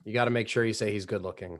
You got to make sure you say he's good looking.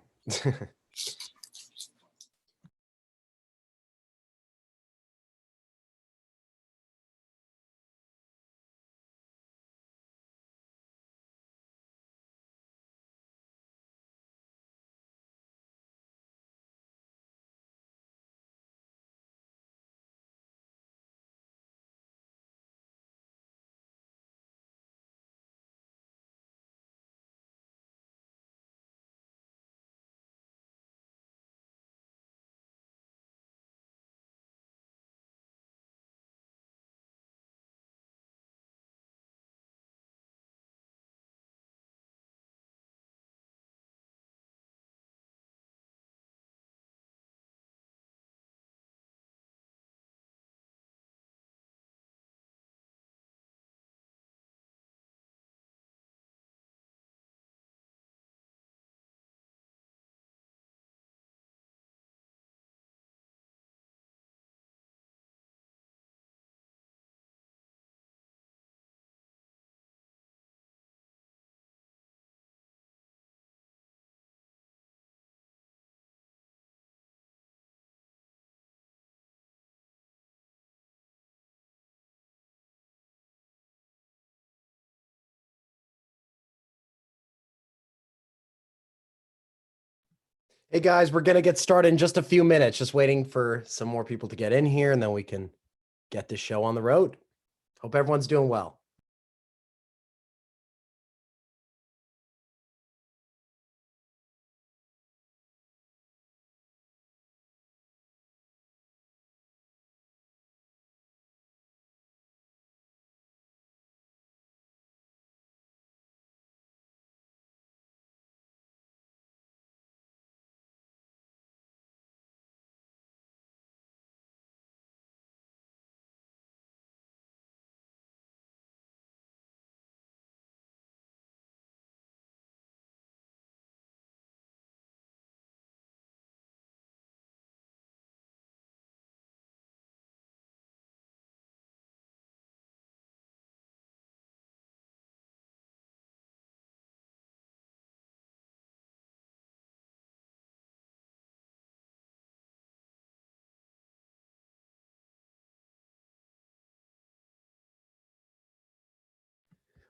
Hey guys, we're going to get started in just a few minutes. Just waiting for some more people to get in here and then we can get this show on the road. Hope everyone's doing well.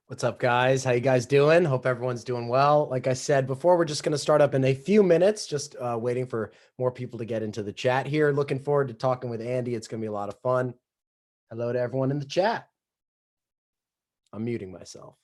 What's up, guys? How you guys doing? Hope everyone's doing well. Like I said before, we're just going to start up in a few minutes, just waiting for more people to get into the chat here. Looking forward to talking with Andy. It's going to be a lot of fun. Hello to everyone in the chat. I'm muting myself.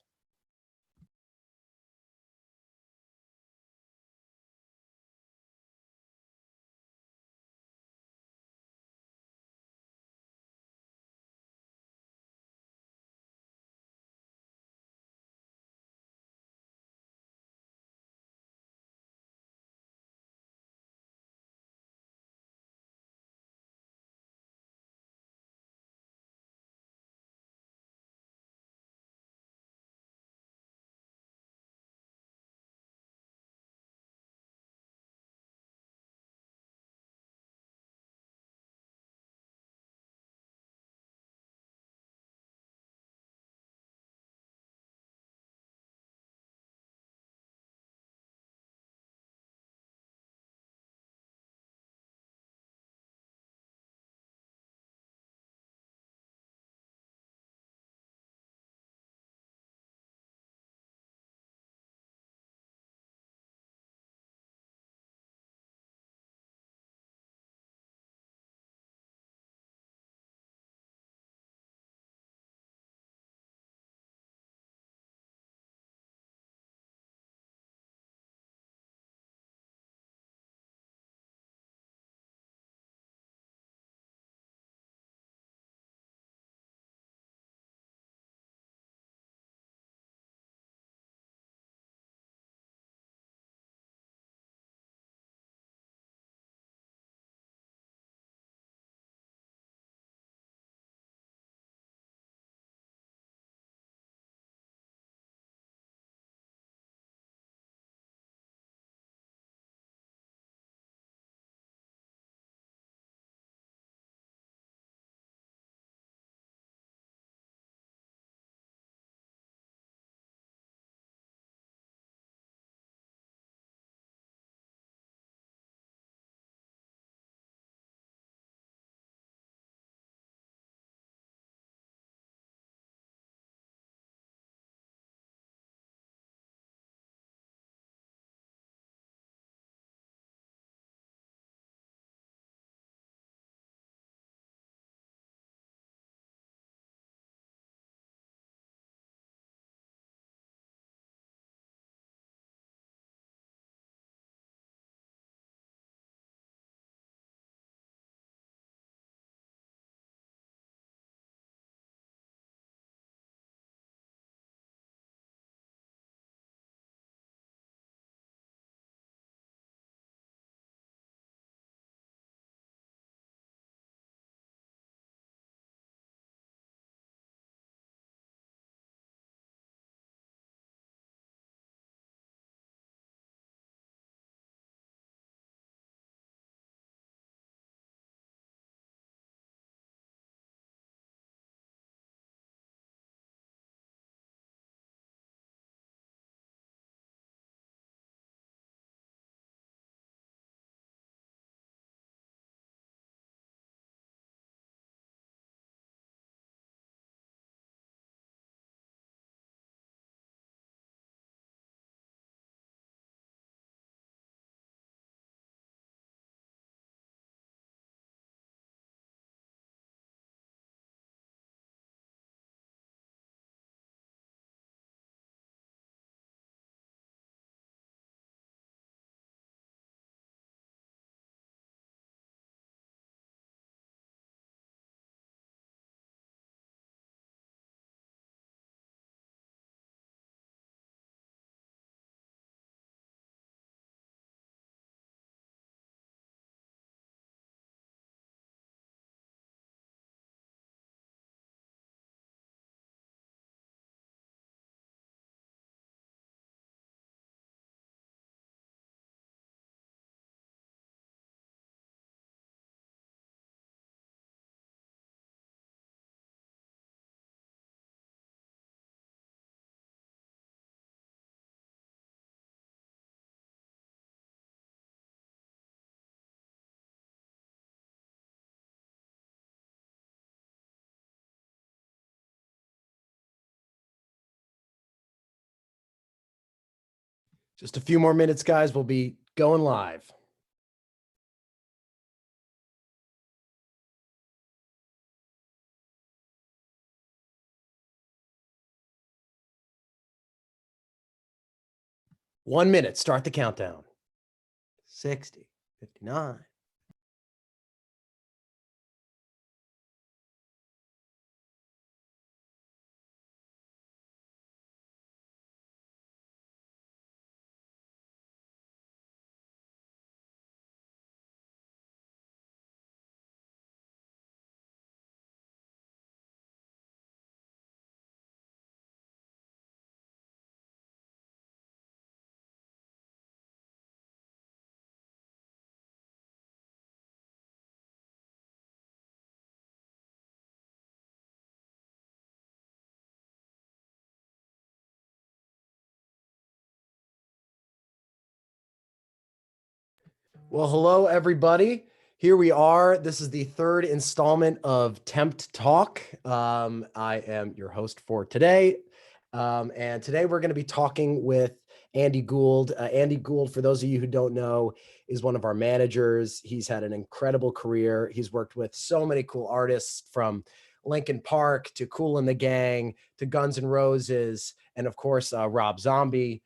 Just a few more minutes, guys. We'll be going live. One minute. Start the countdown. 60, 59. Well, hello, everybody. Here we are. This is the third installment of Tempt Talk. I am your host for today. And today we're going to be talking with Andy Gould. Andy Gould, for those of you who don't know, is one of our managers. He's had an incredible career. He's worked with so many cool artists, from Linkin Park to Kool and the Gang to Guns N' Roses, and of course, Rob Zombie.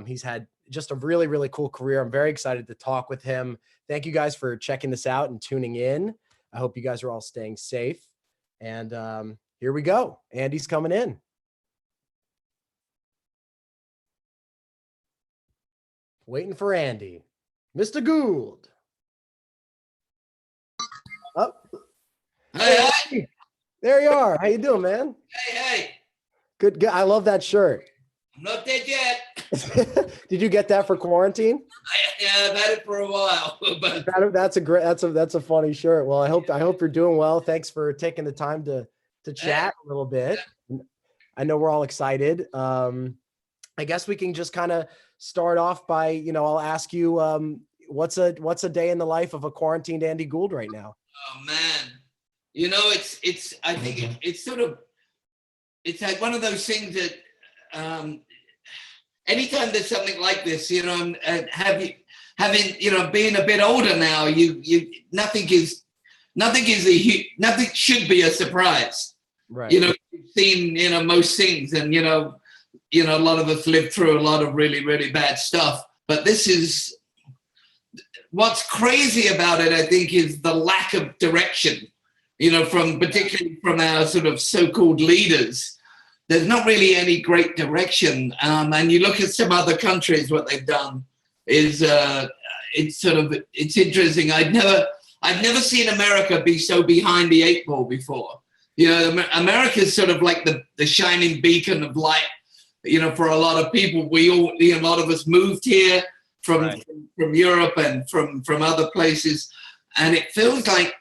He's had just a really, really cool career. I'm very excited to talk with him. Thank you guys for checking this out and tuning in. I hope you guys are all staying safe. And here we go. Andy's coming in. Waiting for Andy. Mr. Gould. Oh. Hey. There you are. How you doing, man? Hey. Good. I love that shirt. I'm not dead yet. Did you get that for quarantine? I've had it for a while. But That's a funny shirt. Well, I hope you're doing well. Thanks for taking the time to chat a little bit. I know we're all excited. I guess we can just kind of start off by, I'll ask you, what's a day in the life of a quarantined Andy Gould right now? Oh man, I think it's sort of, it's like one of those things that anytime there's something like this, and being a bit older now, nothing should be a surprise. Right. You've seen, most things, and a lot of us lived through a lot of really, really bad stuff. But this is what's crazy about it, I think, is the lack of direction, particularly from our sort of so-called leaders. There's not really any great direction. And you look at some other countries, what they've done is it's interesting. I've never seen America be so behind the eight ball before. America's sort of like the shining beacon of light, for a lot of people. A lot of us moved here from Europe and from other places. And it feels like,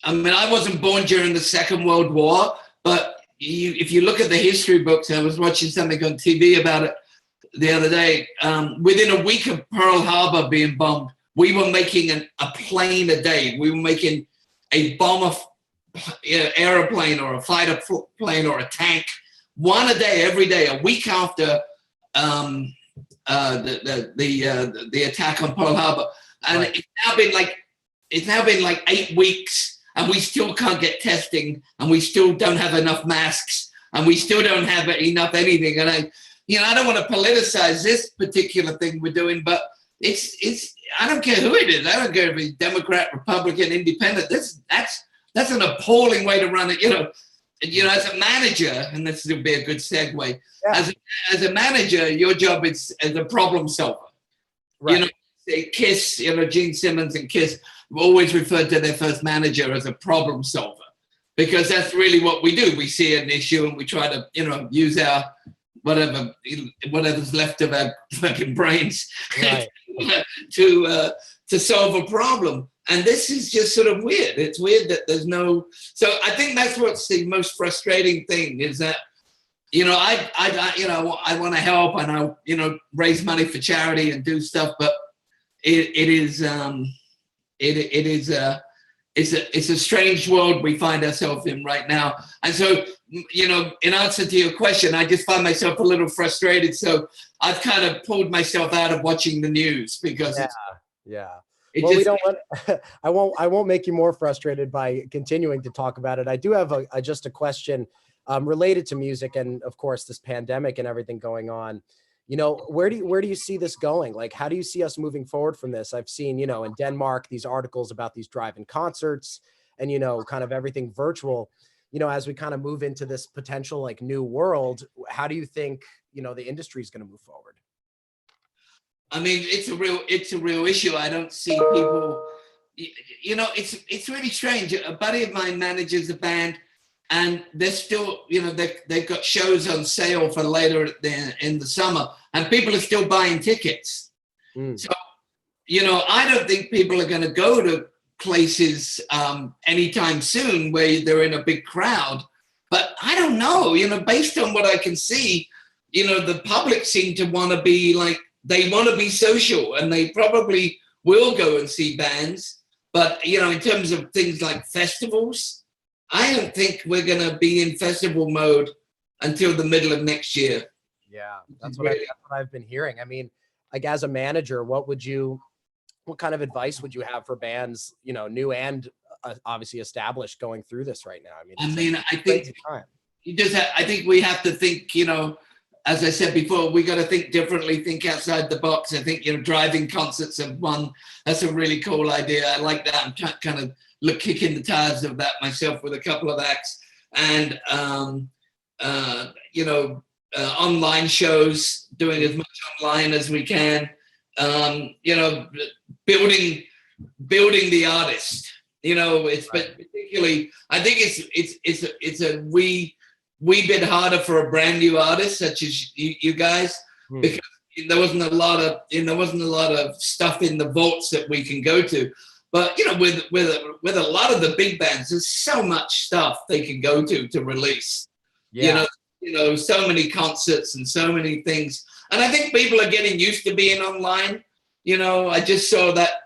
I wasn't born during the Second World War, but if you look at the history books, I was watching something on TV about it the other day. Within a week of Pearl Harbor being bombed, we were making a plane a day. We were making a bomber airplane or a fighter plane or a tank, one a day, every day. A week after the attack on Pearl Harbor, and it's now been like 8 weeks. And we still can't get testing, and we still don't have enough masks, and we still don't have enough anything. And I don't want to politicize this particular thing we're doing, but it's I don't care who it is. I don't care if it's Democrat, Republican, Independent. That's an appalling way to run it. As a manager, and this will be a good segue. Yeah. As a manager, your job is as a problem solver. Right. Kiss, Gene Simmons and Kiss always referred to their first manager as a problem solver, because that's really what we do. We see an issue and we try to, use our whatever's left of our fucking brains right. to solve a problem. And this is just sort of weird. It's weird that there's no. So I think that's what's the most frustrating thing is that, I want to help and I raise money for charity and do stuff, but it's a strange world we find ourselves in right now. And so in answer to your question, I just find myself a little frustrated. So I've kind of pulled myself out of watching the news because yeah. it Well, we just, don't want. I won't make you more frustrated by continuing to talk about it. I do have just a question related to music and, of course, this pandemic and everything going on. Where do you see this going? Like, how do you see us moving forward from this? I've seen, in Denmark, these articles about these drive-in concerts and, kind of everything virtual. As we kind of move into this potential like new world, how do you think, the industry is going to move forward? I mean, it's a real issue. I don't see people, it's really strange. A buddy of mine manages a band, and they're still, they've got shows on sale for later in the summer, and people are still buying tickets. So, I don't think people are going to go to places anytime soon where they're in a big crowd. But I don't know, based on what I can see, the public seem to want to be like, they want to be social, and they probably will go and see bands. But, in terms of things like festivals, I don't think we're going to be in festival mode until the middle of next year. Yeah, that's what I've been hearing. I mean, like, as a manager, what kind of advice would you have for bands, new and obviously established, going through this right now? I think we have to think, as I said before, we got to think differently, think outside the box. I think, driving concerts are one. That's a really cool idea. I like that. I'm kind of kicking the tires of that myself with a couple of acts, and online shows, doing as much online as we can. Building the artist. It's but particularly, I think it's a wee bit harder for a brand new artist such as you guys, because there wasn't a lot of stuff in the vaults that we can go to. But with a lot of the big bands, there's so much stuff they can go to release. Yeah. So many concerts and so many things. And I think people are getting used to being online. I just saw that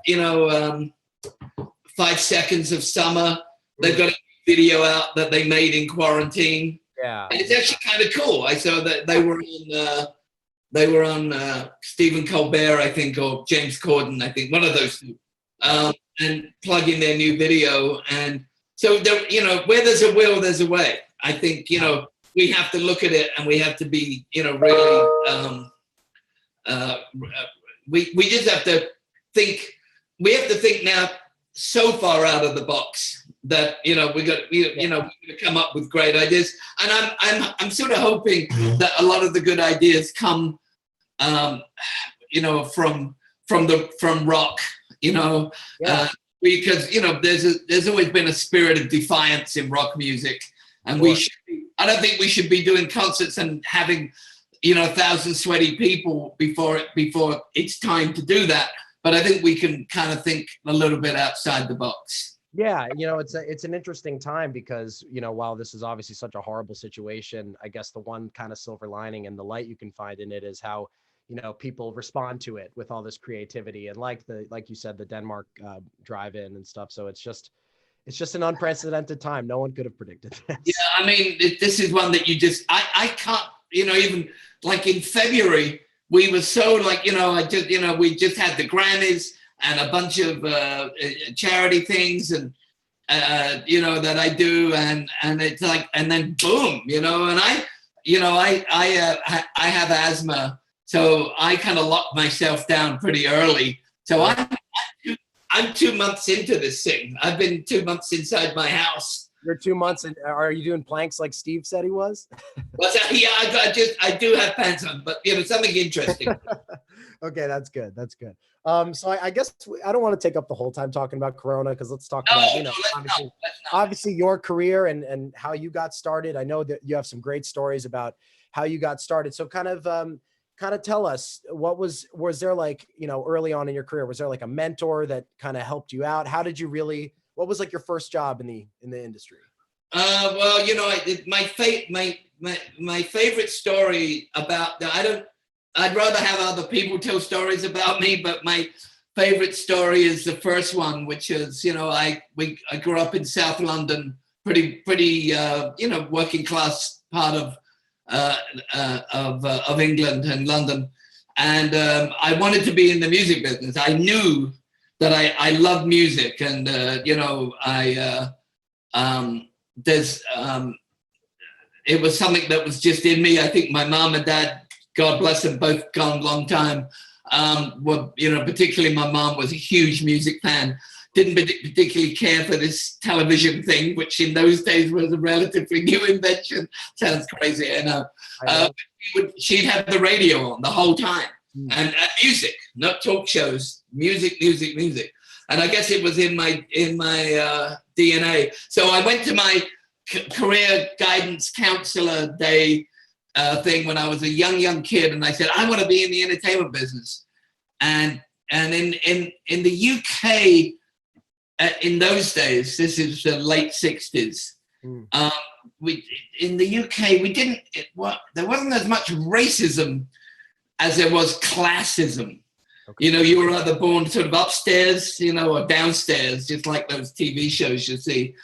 5 Seconds of Summer. They've got a video out that they made in quarantine. Yeah, and it's actually kind of cool. I saw that they were on Stephen Colbert, I think, or James Corden, I think, one of those two, and plugging their new video. And so where there's a will, there's a way. I think we have to look at it, and we have to be really. We just have to think. We have to think now so far out of the box that we got to come up with great ideas. And I'm sort of hoping that a lot of the good ideas come, from rock, because there's always been a spirit of defiance in rock music, and I don't think we should be doing concerts and having 1,000 sweaty people before it's time to do that. But I think we can kind of think a little bit outside the box. Yeah, it's an interesting time because, while this is obviously such a horrible situation, I guess the one kind of silver lining and the light you can find in it is how, people respond to it with all this creativity, and like you said, the Denmark drive-in and stuff. So it's just an unprecedented time. No one could have predicted this. Yeah, I mean, this is one that I can't, even like in February, we were so like, we just had the Grammys and a bunch of charity things and, that I do. And it's like, and then boom, and I have asthma. So I kind of locked myself down pretty early. So I'm 2 months into this thing. I've been 2 months inside my house. You're 2 months, and are you doing planks like Steve said he was? Yeah, I do have pants on, but something interesting. Okay, that's good. That's good. So I guess I don't want to take up the whole time talking about Corona, because let's talk about obviously your career and how you got started. I know that you have some great stories about how you got started. So kind of tell us, was there like, early on in your career, was there like a mentor that kind of helped you out? How did you what was like your first job in the industry? Well, my favorite story about I'd rather have other people tell stories about me, but my favorite story is the first one, which is, I grew up in South London, pretty working class part of England and London, and I wanted to be in the music business. I knew that I love music, and it was something that was just in me. I think my mom and dad, God bless them, both gone a long time. Particularly my mom was a huge music fan. Didn't particularly care for this television thing, which in those days was a relatively new invention. Sounds crazy, I know. She'd have the radio on the whole time, and music, not talk shows, music. And I guess it was in my DNA. So I went to my career guidance counselor day thing when I was a young kid, and I said, I want to be in the entertainment business. And in the UK, in those days, this is the late 60s. In the UK, there wasn't as much racism as there was classism. Okay. You were either born sort of upstairs, or downstairs, just like those TV shows you see.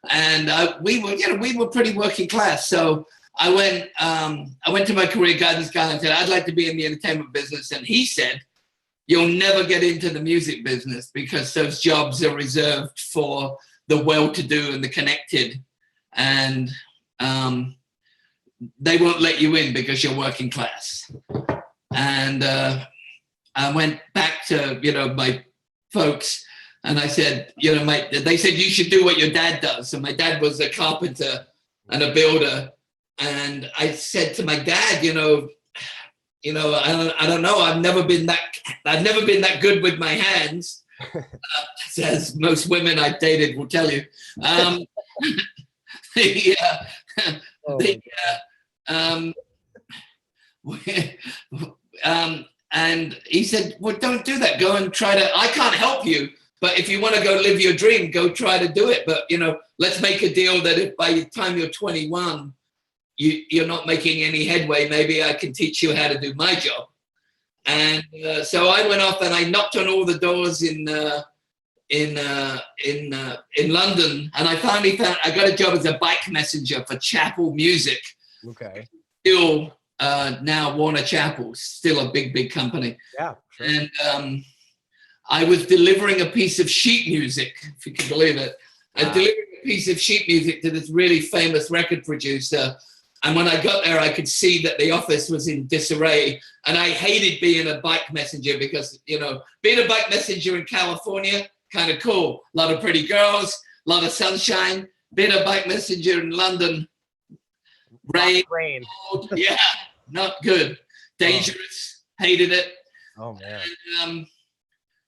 And we were pretty working class. So I went to my career guidance guy and said, I'd like to be in the entertainment business. And he said, you'll never get into the music business because those jobs are reserved for the well-to-do and the connected. And they won't let you in because you're working class. And I went back to, my folks, and I said, they said, you should do what your dad does. So my dad was a carpenter and a builder. And I said to my dad, I don't know. I've never been that good with my hands, as most women I've dated will tell you. And he said, well, don't do that. Go and try to, I can't help you, but if you want to go live your dream, go try to do it. But, let's make a deal that if by the time you're 21, you're not making any headway, maybe I can teach you how to do my job. And so I went off and I knocked on all the doors in London, and I finally found I got a job as a bike messenger for Chapel Music. Okay. Still now Warner Chappell, still a big company. Yeah. Sure. And I was delivering a piece of sheet music, if you can believe it. I delivered a piece of sheet music to this really famous record producer. And when I got there, I could see that the office was in disarray. And I hated being a bike messenger because, being a bike messenger in California, kind of cool. A lot of pretty girls, a lot of sunshine. Being a bike messenger in London, rain. Cold, yeah, not good. Dangerous. Hated it. Oh, man. And,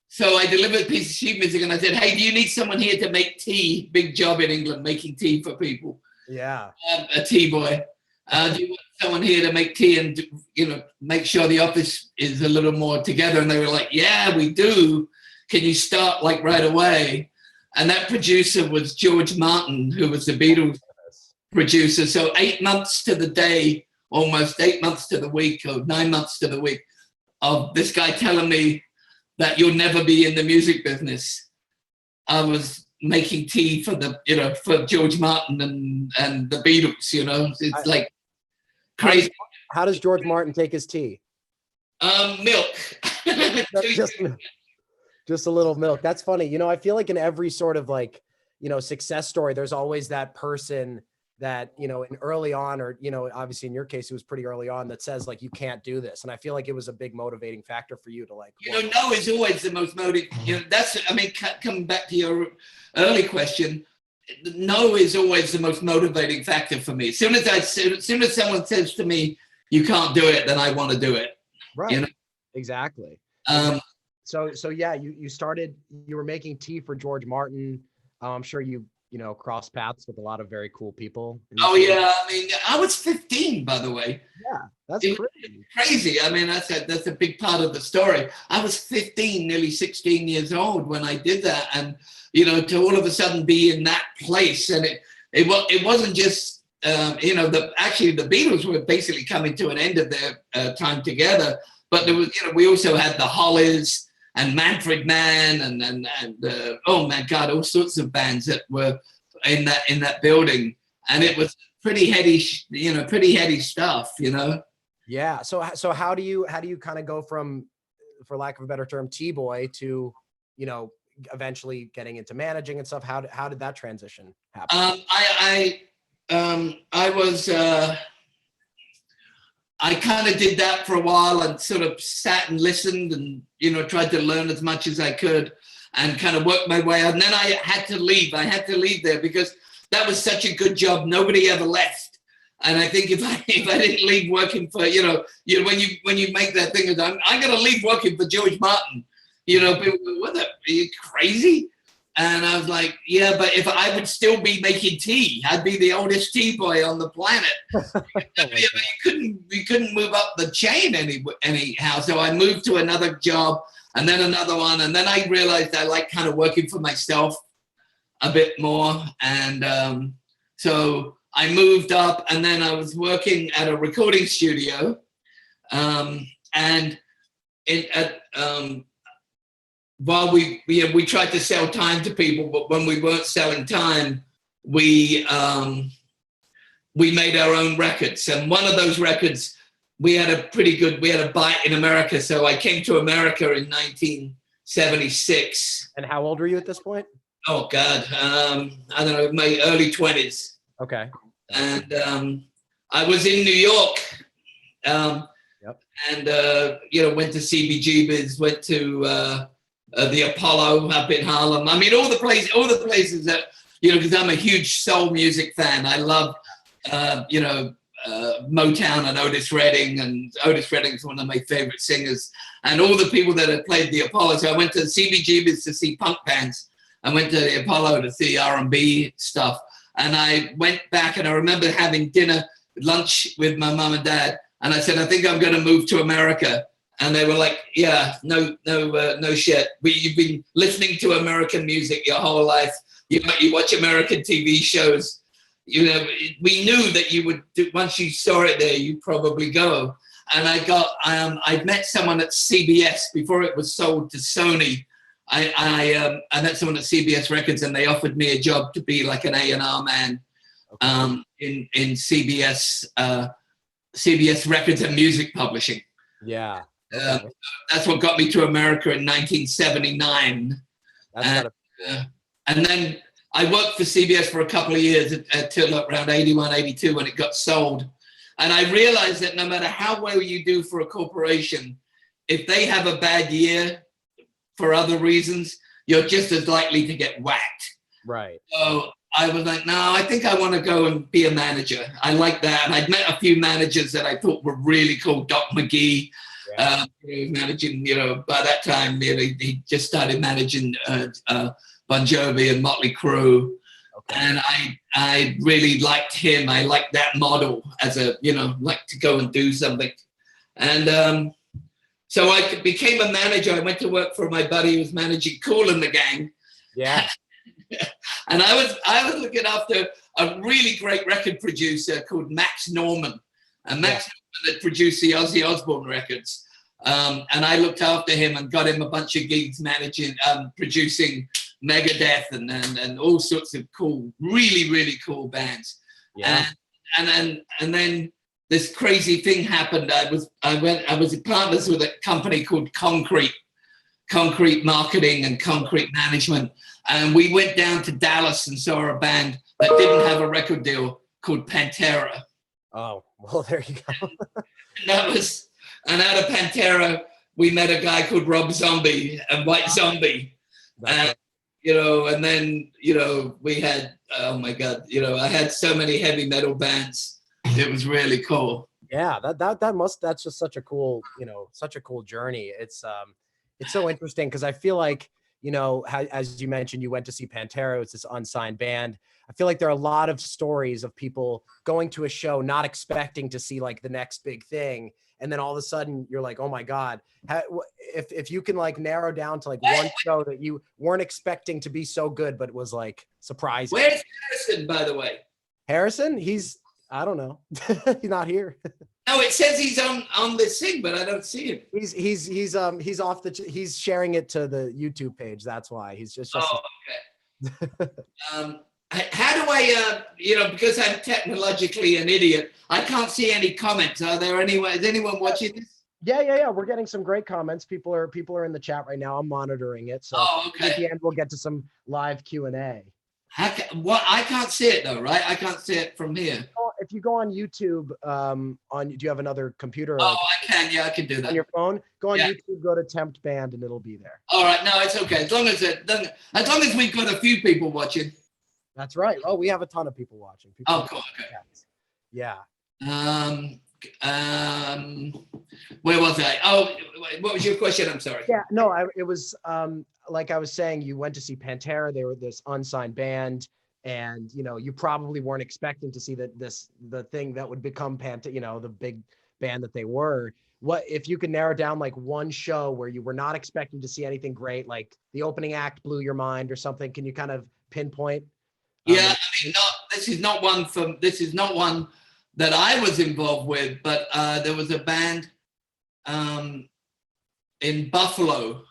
so I delivered a piece of sheet music and I said, hey, do you need someone here to make tea? Big job in England, making tea for people. Yeah. A tea boy. Do you want someone here to make tea and, make sure the office is a little more together? And they were like, yeah, we do. Can you start like right away? And that producer was George Martin, who was the Beatles producer. So 8 months to the day, almost 8 months to the week, or 9 months to the week of this guy telling me that you'll never be in the music business. I was making tea for for George Martin and the Beatles, it's like crazy. How does George Martin take his tea? Milk. just a little milk. That's funny. I feel like in every sort of success story, there's always that person that, in early on, or, obviously in your case, it was pretty early on, that says you can't do this. And I feel like it was a big motivating factor for you to no is always the most motivating, coming back to your early question, no is always the most motivating factor for me. As soon as someone says to me, you can't do it, then I want to do it. Right. Exactly. So yeah, you were making tea for George Martin. I'm sure you cross paths with a lot of very cool people. Oh yeah, I was 15, by the way. Yeah, that's crazy. That's a big part of the story. I was 15, nearly 16 years old when I did that, and to all of a sudden be in that place, and it wasn't just actually the Beatles were basically coming to an end of their time together, but there was we also had the Hollies and Manfred Mann and oh my God, all sorts of bands that were in that building, and it was pretty heady, pretty heady stuff, Yeah. So how do you kind of go from, for lack of a better term, T-boy to, eventually getting into managing and stuff? How did that transition happen? I kind of did that for a while and sort of sat and listened and, tried to learn as much as I could and kind of worked my way out. And then I had to leave. I had to leave there because that was such a good job. Nobody ever left. And I think if I didn't leave working for, when you make that thing, I'm going to leave working for George Martin, people go, what the, are you crazy? And I was like, yeah, but if I would still be making tea, I'd be the oldest tea boy on the planet. We couldn't move up the chain anyhow. So I moved to another job and then another one. And then I realized I like kind of working for myself a bit more. And so I moved up and then I was working at a recording studio. While we tried to sell time to people, but when we weren't selling time, we made our own records. And one of those records, we had a bite in America. So I came to America in 1976. And how old were you at this point? Oh God, I don't know, my early 20s. Okay. And I was in New York. And went to CBGB's, went to the Apollo up in Harlem. I mean, all the places that, because I'm a huge soul music fan. I love, Motown and Otis Redding, and Otis Redding is one of my favorite singers, and all the people that had played the Apollo. So I went to CBGB's to see punk bands. I went to the Apollo to see R&B stuff. And I went back and I remember having lunch with my mom and dad. And I said, I think I'm going to move to America. And they were like, yeah, no shit. You've been listening to American music your whole life. You watch American TV shows. We knew that you would, once you saw it there, you'd probably go. And I met someone at CBS before it was sold to Sony. I met someone at CBS Records and they offered me a job to be like an A&R man in CBS Records and Music Publishing. Yeah. That's what got me to America in 1979. And then I worked for CBS for a couple of years until around 81, 82 when it got sold. And I realized that no matter how well you do for a corporation, if they have a bad year for other reasons, you're just as likely to get whacked. Right. So I was like, no, I think I want to go and be a manager. I like that. And I'd met a few managers that I thought were really cool. Doc McGee, managing, by that time, he just started managing Bon Jovi and Motley Crue. Okay. And I really liked him. I liked that model as like to go and do something. And so I became a manager. I went to work for my buddy who was managing Kool and the Gang. Yeah. And I was looking after a really great record producer called Max Norman. And Max Norman had produced the Ozzy Osbourne records. And I looked after him and got him a bunch of gigs managing, producing Megadeth and all sorts of cool, really, really cool bands. Yeah. And then this crazy thing happened. I was partners with a company called Concrete Marketing and Concrete Management. And we went down to Dallas and saw a band that didn't have a record deal called Pantera. Oh, well, there you go. And out of Pantera, we met a guy called Rob Zombie and White Zombie. And, and then, we had, oh my God, I had so many heavy metal bands. It was really cool. Yeah, that's just such a cool, such a cool journey. It's so interesting because I feel like, as you mentioned, you went to see Pantera. It's this unsigned band. I feel like there are a lot of stories of people going to a show not expecting to see like the next big thing, and then all of a sudden you're like, oh my God. If you can like narrow down to like one show that you weren't expecting to be so good, but it was like surprising. Where's Harrison, by the way? Harrison? I don't know. He's not here. No, it says he's on this thing, but I don't see him. He's off he's sharing it to the YouTube page. That's why he's just. Oh, okay. how do I, because I'm technologically an idiot, I can't see any comments. Are there anyone? Is anyone watching this? Yeah. We're getting some great comments. People are in the chat right now. I'm monitoring it. So Okay. at the end, we'll get to some live Q&A. I can't see it though, right? I can't see it from here. If you go on YouTube, do you have another computer? Oh, I can. Yeah, I can do that. On your phone, go on YouTube, go to Tempt Band, and it'll be there. All right. No, it's okay. As long as we've got a few people watching. That's right. Oh, we have a ton of people watching. Cool. Okay. Yeah. Where was I? Oh, what was your question? I'm sorry. Yeah, no, it was like I was saying, you went to see Pantera. They were this unsigned band, and you probably weren't expecting to see the thing that would become Pantera, the big band that they were. What if you could narrow down like one show where you were not expecting to see anything great, like the opening act blew your mind or something? Can you kind of pinpoint? Yeah, this is not one that I was involved with, but there was a band in Buffalo.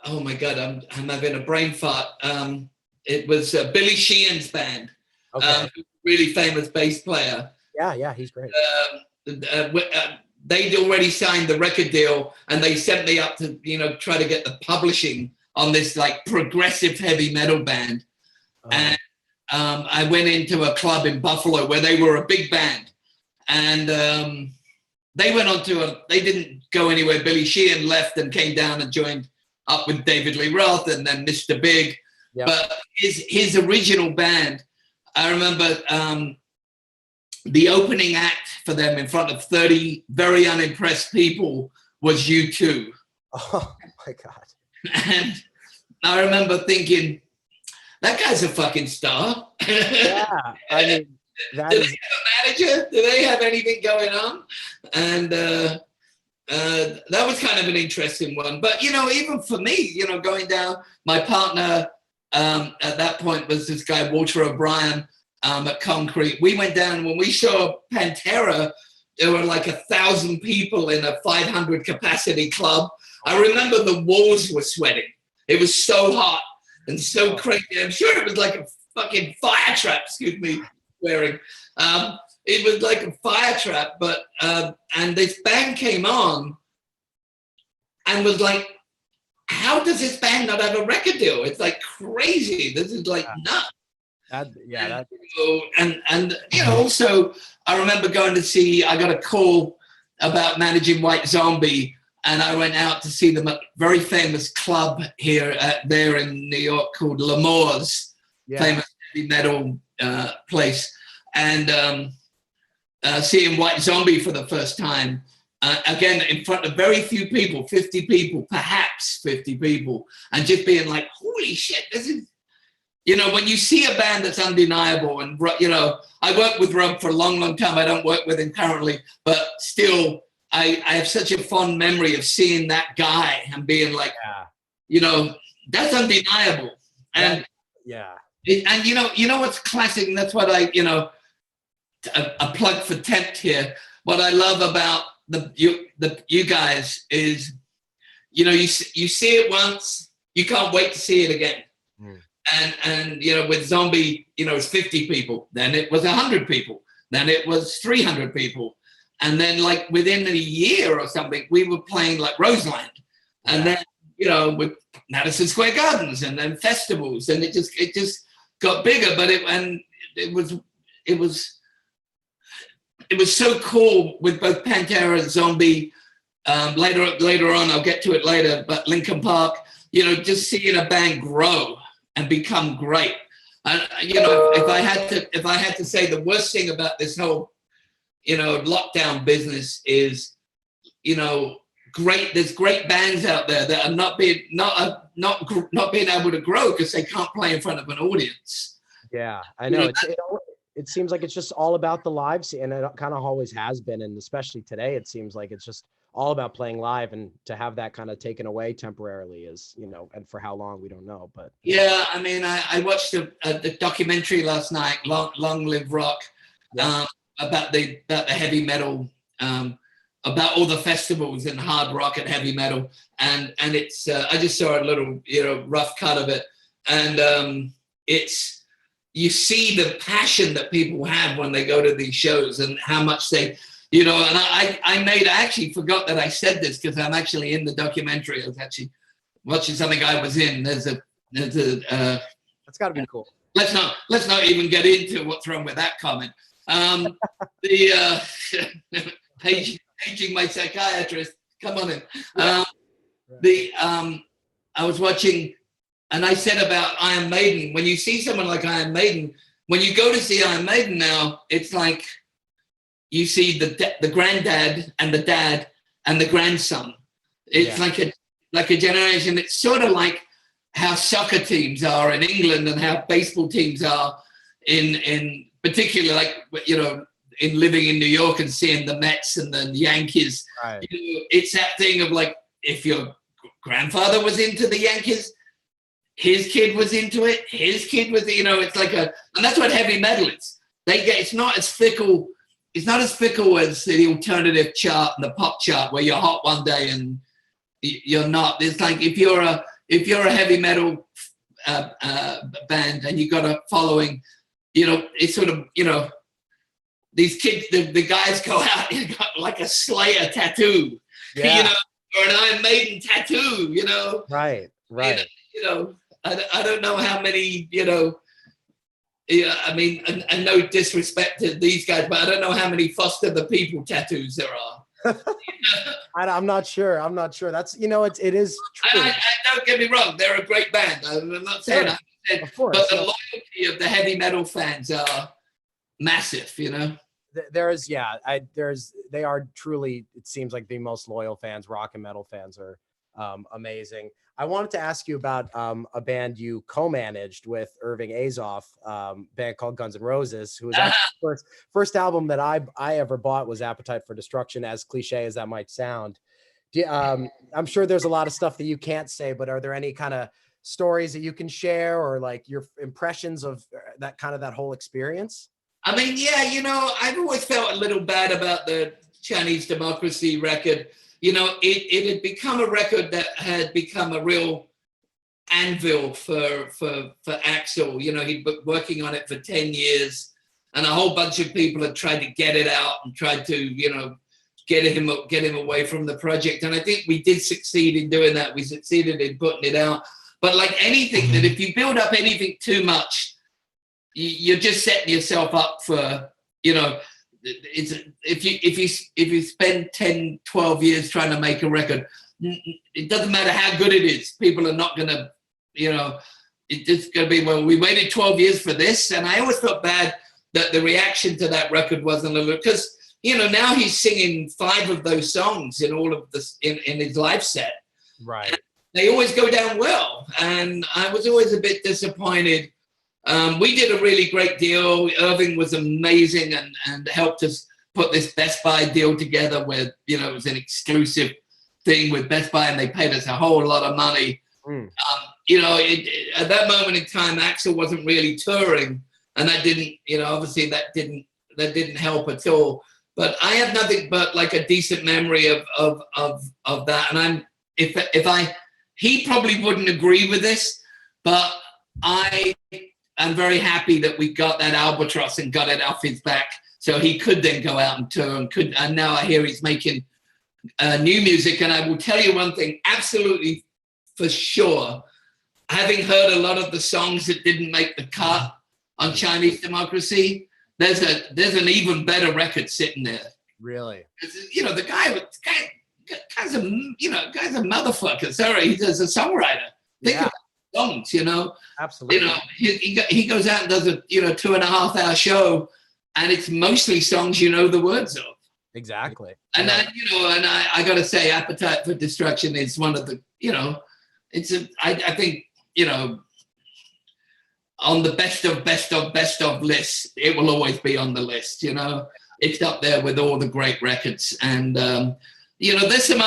Oh my God, I'm having a brain fart. It was Billy Sheehan's band. Okay. Really famous bass player. Yeah, he's great. They'd already signed the record deal, and they sent me up to try to get the publishing on this like progressive heavy metal band. And I went into a club in Buffalo where they were a big band, and they went on to they didn't go anywhere. Billy Sheehan left and came down and joined up with David Lee Roth and then Mr. Big. Yep. But his original band, I remember the opening act for them in front of 30 very unimpressed people was U2. Oh my God. And I remember thinking, that guy's a fucking star. Yeah, I mean, do they have a manager? Do they have anything going on? And that was kind of an interesting one. But even for me, going down, my partner at that point was this guy Walter O'Brien at Concrete. We went down when we saw Pantera. There were like 1,000 people in a 500 capacity club. I remember the walls were sweating. It was so hot and so crazy. I'm sure it was like a fucking fire trap, excuse me, swearing. It was like a fire trap, but, and this band came on and was like, how does this band not have a record deal? It's like crazy. This is like nuts. Also, I remember going to see, I got a call about managing White Zombie, and I went out to see them at a very famous club there in New York called L'Amour's, famous heavy metal place. And seeing White Zombie for the first time, again, in front of very few people, 50 people, perhaps 50 people, and just being like, holy shit, this is, when you see a band that's undeniable, and, I worked with Rob for a long, long time. I don't work with him currently, but still, I have such a fond memory of seeing that guy and being like, that's undeniable. And what's classic, and that's what a plug for Tempt here. What I love about you guys is, you see it once, you can't wait to see it again. And with Zombie, it's 50 people, then it was 100 people, then it was 300 people. And then like within a year or something, we were playing like Roseland, and then, with Madison Square Gardens, and then festivals, and it just got bigger. But it was so cool with both Pantera and Zombie. Later on, I'll get to it later, but Linkin Park, just seeing a band grow and become great. And if I had to say the worst thing about this whole lockdown business is, there's great bands out there that are not being able to grow because they can't play in front of an audience. Yeah, I know. It seems like it's just all about the live scene, and it kind of always has been, and especially today, it seems like it's just all about playing live, and to have that kind of taken away temporarily is, and for how long, we don't know. But yeah, I mean, I watched the documentary last night, Long Live Rock, about the heavy metal, about all the festivals and hard rock and heavy metal, and it's I just saw a little rough cut of it, and it's you see the passion that people have when they go to these shows and how much they, you know, and I actually forgot that I said this because I'm actually in the documentary. I was actually watching something I was in. That's got to be cool. Let's not even get into what's wrong with that comment. The paging my psychiatrist. Come on in. I was watching, and I said about Iron Maiden. When you see someone like Iron Maiden, when you go to see Iron Maiden now, it's like you see the granddad and the dad and the grandson. It's like a generation. It's sort of like how soccer teams are in England and how baseball teams are in particular, like, you know, in living in New York and seeing the Mets and the Yankees. Right. You know, it's that thing of like, if your grandfather was into the Yankees, his kid was into it, his kid was, you know, it's like and that's what heavy metal is. It's not as fickle. It's not as fickle as the alternative chart and the pop chart where you're hot one day and you're not. It's like if you're a heavy metal band and you got a following, you know, it's sort of, you know, these kids, the guys go out and got like a Slayer tattoo, you know, or an Iron Maiden tattoo, you know. Right. You know, I don't know how many, you know, I mean, and no disrespect to these guys, but I don't know how many Foster the People tattoos there are. I'm not sure. That's, you know, it is true. I don't get me wrong. They're a great band. I'm not saying that. Of course. But the loyalty of the heavy metal fans are massive, you know? They are truly, it seems like the most loyal fans. Rock and metal fans are amazing. I wanted to ask you about a band you co-managed with Irving Azoff, band called Guns N' Roses, who was actually first album that I ever bought was Appetite for Destruction, as cliche as that might sound. I'm sure there's a lot of stuff that you can't say, but are there any kind of stories that you can share or like your impressions of that whole experience? I mean, yeah, you know, I've always felt a little bad about the Chinese Democracy record. You know, it had become a record that had become a real anvil for Axl. You know, he'd been working on it for 10 years and a whole bunch of people had tried to get it out and tried to, you know, get him away from the project. And I think we did succeed in doing that. We succeeded in putting it out. But like anything, that if you build up anything too much, you're just setting yourself up for, you know, it's if you spend 10, 12 years trying to make a record, it doesn't matter how good it is. People are not going to, you know, it's just going to be, well, we waited 12 years for this. And I always felt bad that the reaction to that record wasn't a little, because, you know, now he's singing 5 of those songs in all of this, in his live set. Right. And they always go down well. And I was always a bit disappointed. We did a really great deal. Irving was amazing and helped us put this Best Buy deal together where, you know, it was an exclusive thing with Best Buy and they paid us a whole lot of money. You know, at that moment in time, Axl wasn't really touring and that didn't, you know, obviously that didn't help at all. But I have nothing but like a decent memory of that. And he probably wouldn't agree with this, but I'm very happy that we got that albatross and got it off his back, so he could then go out and tour and now I hear he's making new music. And I will tell you one thing, absolutely for sure, having heard a lot of the songs that didn't make the cut on Chinese Democracy, there's an even better record sitting there. Really? You know, the guy's a motherfucker. Sorry, he's a songwriter. Think about songs, you know. Absolutely. You know, he goes out and does a 2.5 hour show, and it's mostly songs you know the words of. Exactly. And I got to say, Appetite for Destruction is one of the, you know, I think, you know, on the best of lists, it will always be on the list. You know, it's up there with all the great records, and you know, there's some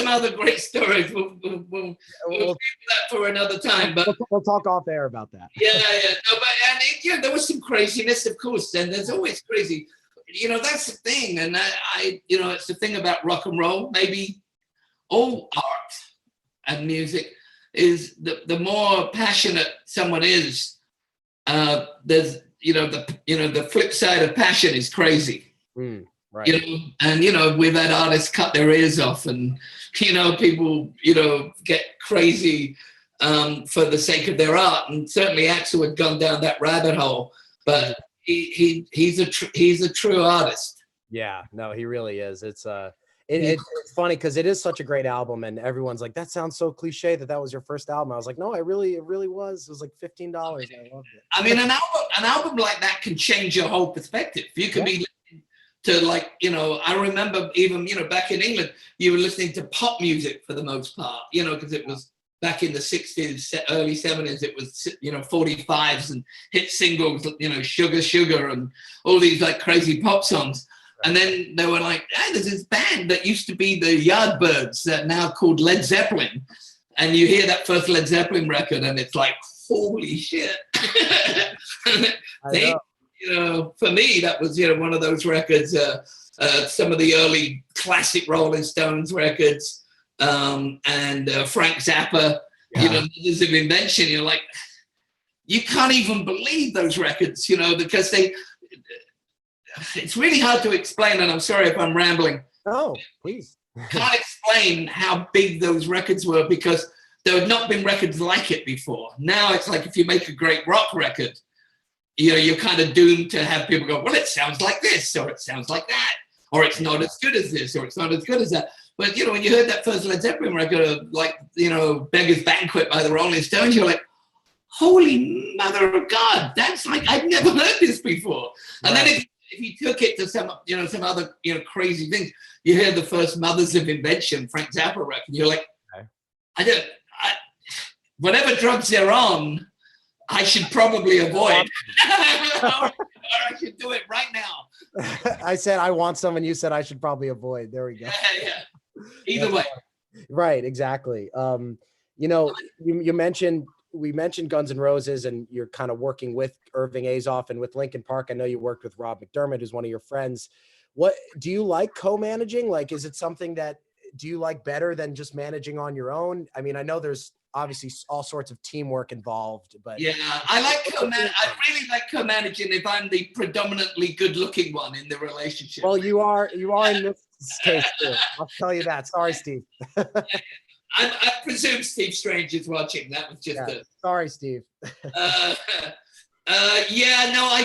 other great stories. We'll keep that for another time. But we'll talk off air about that. Yeah. No, but there was some craziness, of course, and there's always crazy. You know, that's the thing, and you know, it's the thing about rock and roll. Maybe all art and music is the more passionate someone is, there's the flip side of passion is crazy. Right. And we've had artists cut their ears off, and people get crazy for the sake of their art, and certainly Axel had gone down that rabbit hole, but he's a true artist. Yeah, no, he really is. It's funny because it is such a great album, and everyone's like, that sounds so cliche that was your first album. I was like, no, it really was. It was like $15. I loved it. I mean, an album like that can change your whole perspective. You could be listening to I remember even, back in England, you were listening to pop music for the most part, because it was back in the 60s, early 70s, it was, 45s and hit singles, Sugar, Sugar, and all these like crazy pop songs. And then they were like, hey, there's this band that used to be the Yardbirds that now called Led Zeppelin. And you hear that first Led Zeppelin record and it's like, holy shit. For me, that was, one of those records, some of the early classic Rolling Stones records, and Frank Zappa, Mothers of Invention. You're like, you can't even believe those records, because it's really hard to explain, and I'm sorry if I'm rambling. Oh, please. Can't explain how big those records were because there had not been records like it before. Now it's like if you make a great rock record, you're kind of doomed to have people go, well, it sounds like this, or it sounds like that, or it's not as good as this, or it's not as good as that. But, when you heard that first Led Zeppelin record, Beggar's Banquet by the Rolling Stones, you're like, holy mother of God, that's like, I've never heard this before. And then if you took it to some other, crazy things, you hear the first Mothers of Invention, Frank Zappa record, you're like, whatever drugs they're on, I should probably avoid. or I should do it right now. I said, I want some, and you said I should probably avoid. There we go. Yeah. Either way. Right, exactly. You mentioned, we mentioned Guns N' Roses, and you're kind of working with Irving Azoff and with Linkin Park. I know you worked with Rob McDermott, who's one of your friends. What do you like co-managing? Like, is it something that do you like better than just managing on your own? I mean, I know there's obviously all sorts of teamwork involved, but yeah, I really like co-managing if I'm the predominantly good-looking one in the relationship. Well, you are in this case too. I'll tell you that. Sorry, Steve. I presume Steve Strange is watching. That was just sorry, Steve. I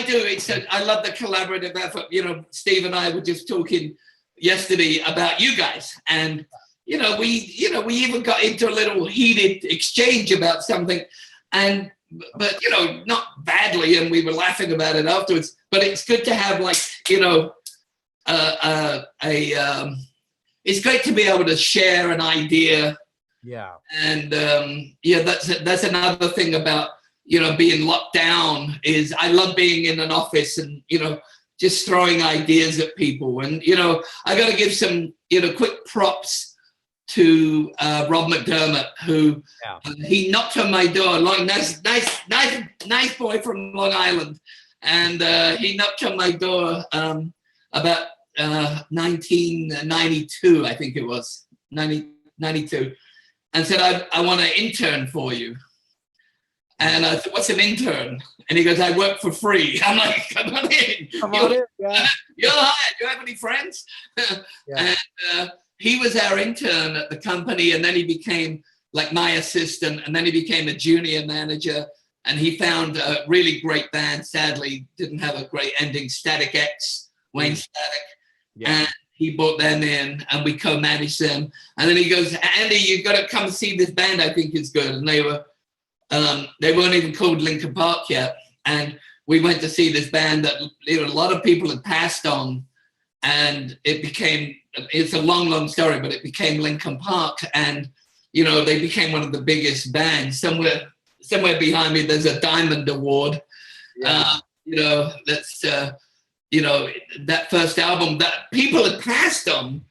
do. I love the collaborative effort. Steve and I were just talking yesterday about you guys, and we even got into a little heated exchange about something, but not badly, and we were laughing about it afterwards. But it's good to have it's great to be able to share an idea. Yeah. And that's another thing about being locked down is I love being in an office and just throwing ideas at people. And I got to give some quick props to Rob McDermott, who he knocked on my door. Nice boy from Long Island, and he knocked on my door about 1992, I think it was 92. And said, I want an intern for you. And I said, what's an intern? And he goes, I work for free. I'm like, come on in. You're hired. Do you have any friends? And he was our intern at the company. And then he became like my assistant. And then he became a junior manager. And he found a really great band. Sadly, didn't have a great ending, Static X, Wayne Static. Yeah. And he brought them in and we co-managed them. And then he goes, Andy, you've got to come see this band I think is good. And they weren't even called Linkin Park yet. And we went to see this band that a lot of people had passed on. And it's a long, long story, but it became Linkin Park. And, they became one of the biggest bands. Somewhere behind me, there's a Diamond Award. Yeah. That's... that first album that people had passed on,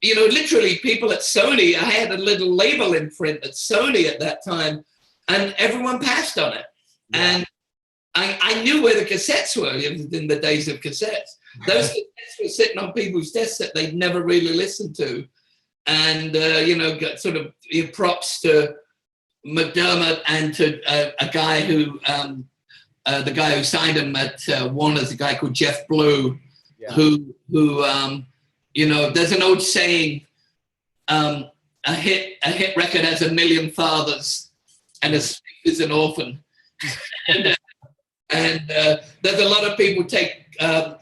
literally people at Sony, I had a little label imprint at Sony at that time, and everyone passed on it. Yeah. And I knew where the cassettes were in the days of cassettes. Those cassettes were sitting on people's desks that they'd never really listened to. And, got sort of props to McDermott and to a guy who the guy who signed him at Warner's, a guy called Jeff Blue, Yeah. who you know, there's an old saying, a hit record has a million fathers, and a slave is an orphan. and there's a lot of people take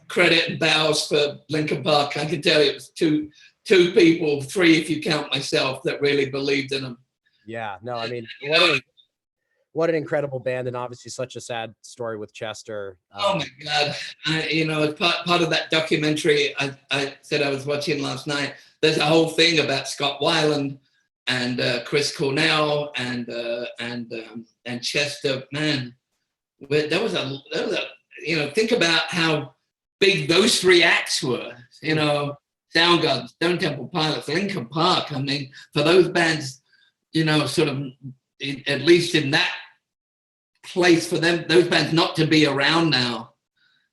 credit and bows for Linkin Park. I can tell you it was two people, three if you count myself, that really believed in them. Yeah, no, I mean, what an incredible band, and obviously such a sad story with Chester. Oh my God! You know, as part of that documentary I said I was watching last night, there's a whole thing about Scott Weiland and Chris Cornell and Chester. Man, there was a you know, think about how big those three acts were. You know, Soundgarden, Stone Temple Pilots, Linkin Park. I mean, for those bands, you know, sort of, at least in that place, for them, those bands not to be around now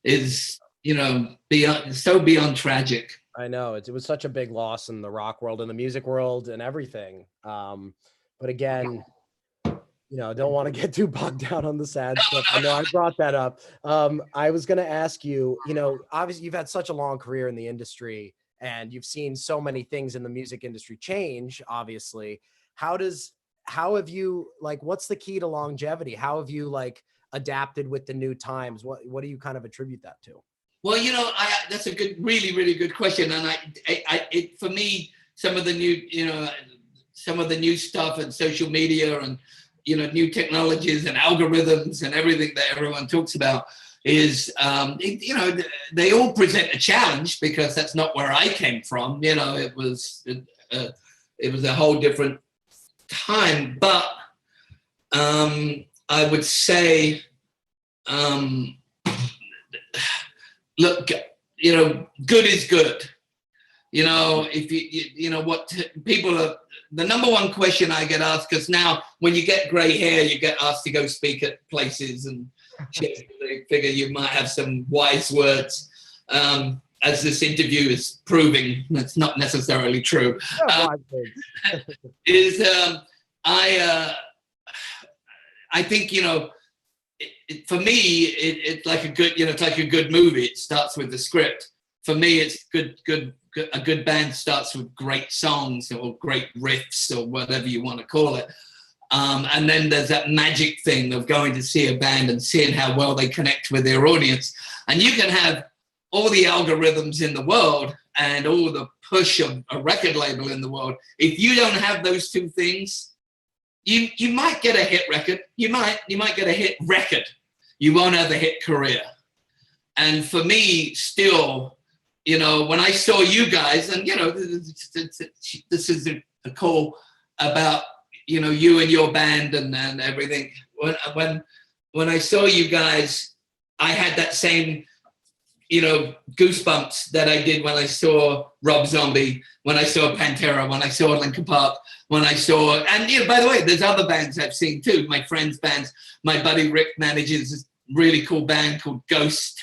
is, you know, beyond tragic. I know it was such a big loss in the rock world and the music world and everything. But again, you know, don't want to get too bogged down on the sad stuff. I know I brought that up. I was going to ask you, you know, obviously you've had such a long career in the industry and you've seen so many things in the music industry change, obviously. How have you, like, what's the key to longevity? How have you, like, adapted with the new times? What do you kind of attribute that to? Well, you know, that's a good, really, really good question. And for me, some of the new, you know, some of the new stuff and social media and, you know, new technologies and algorithms and everything that everyone talks about is, you know, they all present a challenge because that's not where I came from. You know, it was a whole different time. But I would say, look, you know, good is good. You know, if you know what people are, the number one question I get asked, because now when you get gray hair, you get asked to go speak at places and shit, they figure you might have some wise words. As this interview is proving, that's not necessarily true. I think, you know, for me, it's like a good, you know, it's like a good movie. It starts with the script. For me, it's a good band starts with great songs or great riffs or whatever you want to call it. And then there's that magic thing of going to see a band and seeing how well they connect with their audience. And you can have all the algorithms in the world and all the push of a record label in the world. If you don't have those two things, you might get a hit record. You might get a hit record. You won't have a hit career. And for me, still, you know, when I saw you guys, and, you know, this is a call about, you know, you and your band and everything. When I saw you guys, I had that same, you know, goosebumps that I did when I saw Rob Zombie, when I saw Pantera, when I saw Linkin Park, when I saw, and, you know, by the way, there's other bands I've seen too, my friends' bands. My buddy Rick manages this really cool band called Ghost.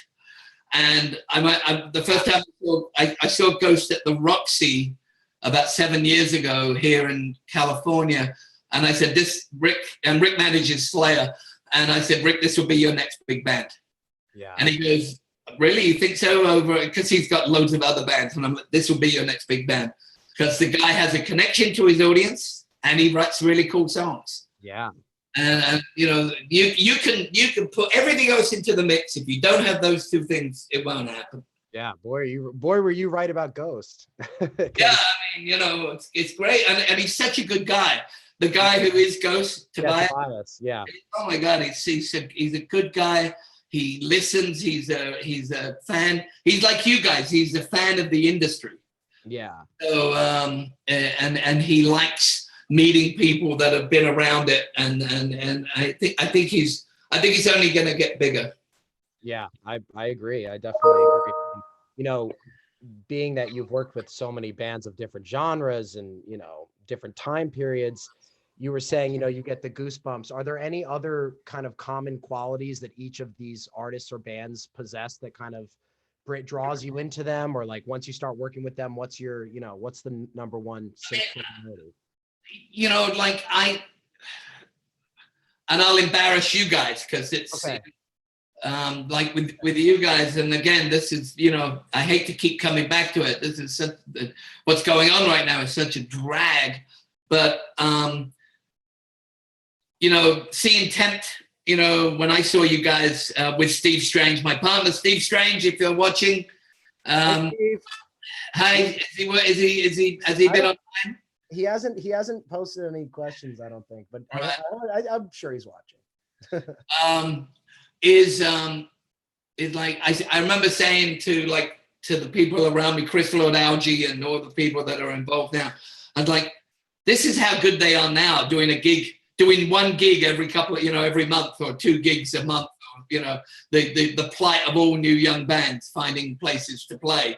And the first time I saw Ghost at the Roxy about 7 years ago here in California. And I said, Rick manages Slayer. And I said, Rick, this will be your next big band. Yeah. And he goes, really? You think so? Because he's got loads of other bands. And I'm like, this will be your next big band. Because the guy has a connection to his audience and he writes really cool songs. Yeah. And you know, you can put everything else into the mix. If you don't have those two things, it won't happen. Yeah, boy, were you right about Ghost. Yeah, I mean, you know, it's great, and he's such a good guy. The guy who is Ghost, Tobias. Yeah. Oh my God, he's a good guy. He listens. He's a fan. He's like you guys. He's a fan of the industry. Yeah. So and he likes meeting people that have been around it, and I think he's only going to get bigger. Yeah, I agree. I definitely agree. You know, being that you've worked with so many bands of different genres and, you know, different time periods, you were saying, you know, you get the goosebumps. Are there any other kind of common qualities that each of these artists or bands possess that kind of draws you into them? Or, like, once you start working with them, what's your, you know, what's the number one similarity? You know, like and I'll embarrass you guys because it's, okay. like with you guys. And again, this is, you know, I hate to keep coming back to it. This is such, what's going on right now is such a drag. But, you know, seeing Tempt, you know, when I saw you guys with Steve Strange, my partner, Steve Strange, if you're watching, hi, has he been online? He hasn't posted any questions, I don't think, but right. I'm sure he's watching. Is like I remember saying to the people around me, Chris Lord Algie and all the people that are involved now, I was like, this is how good they are now, doing one gig every couple of, you know, every month, or 2 gigs a month, or, you know, the plight of all new young bands finding places to play.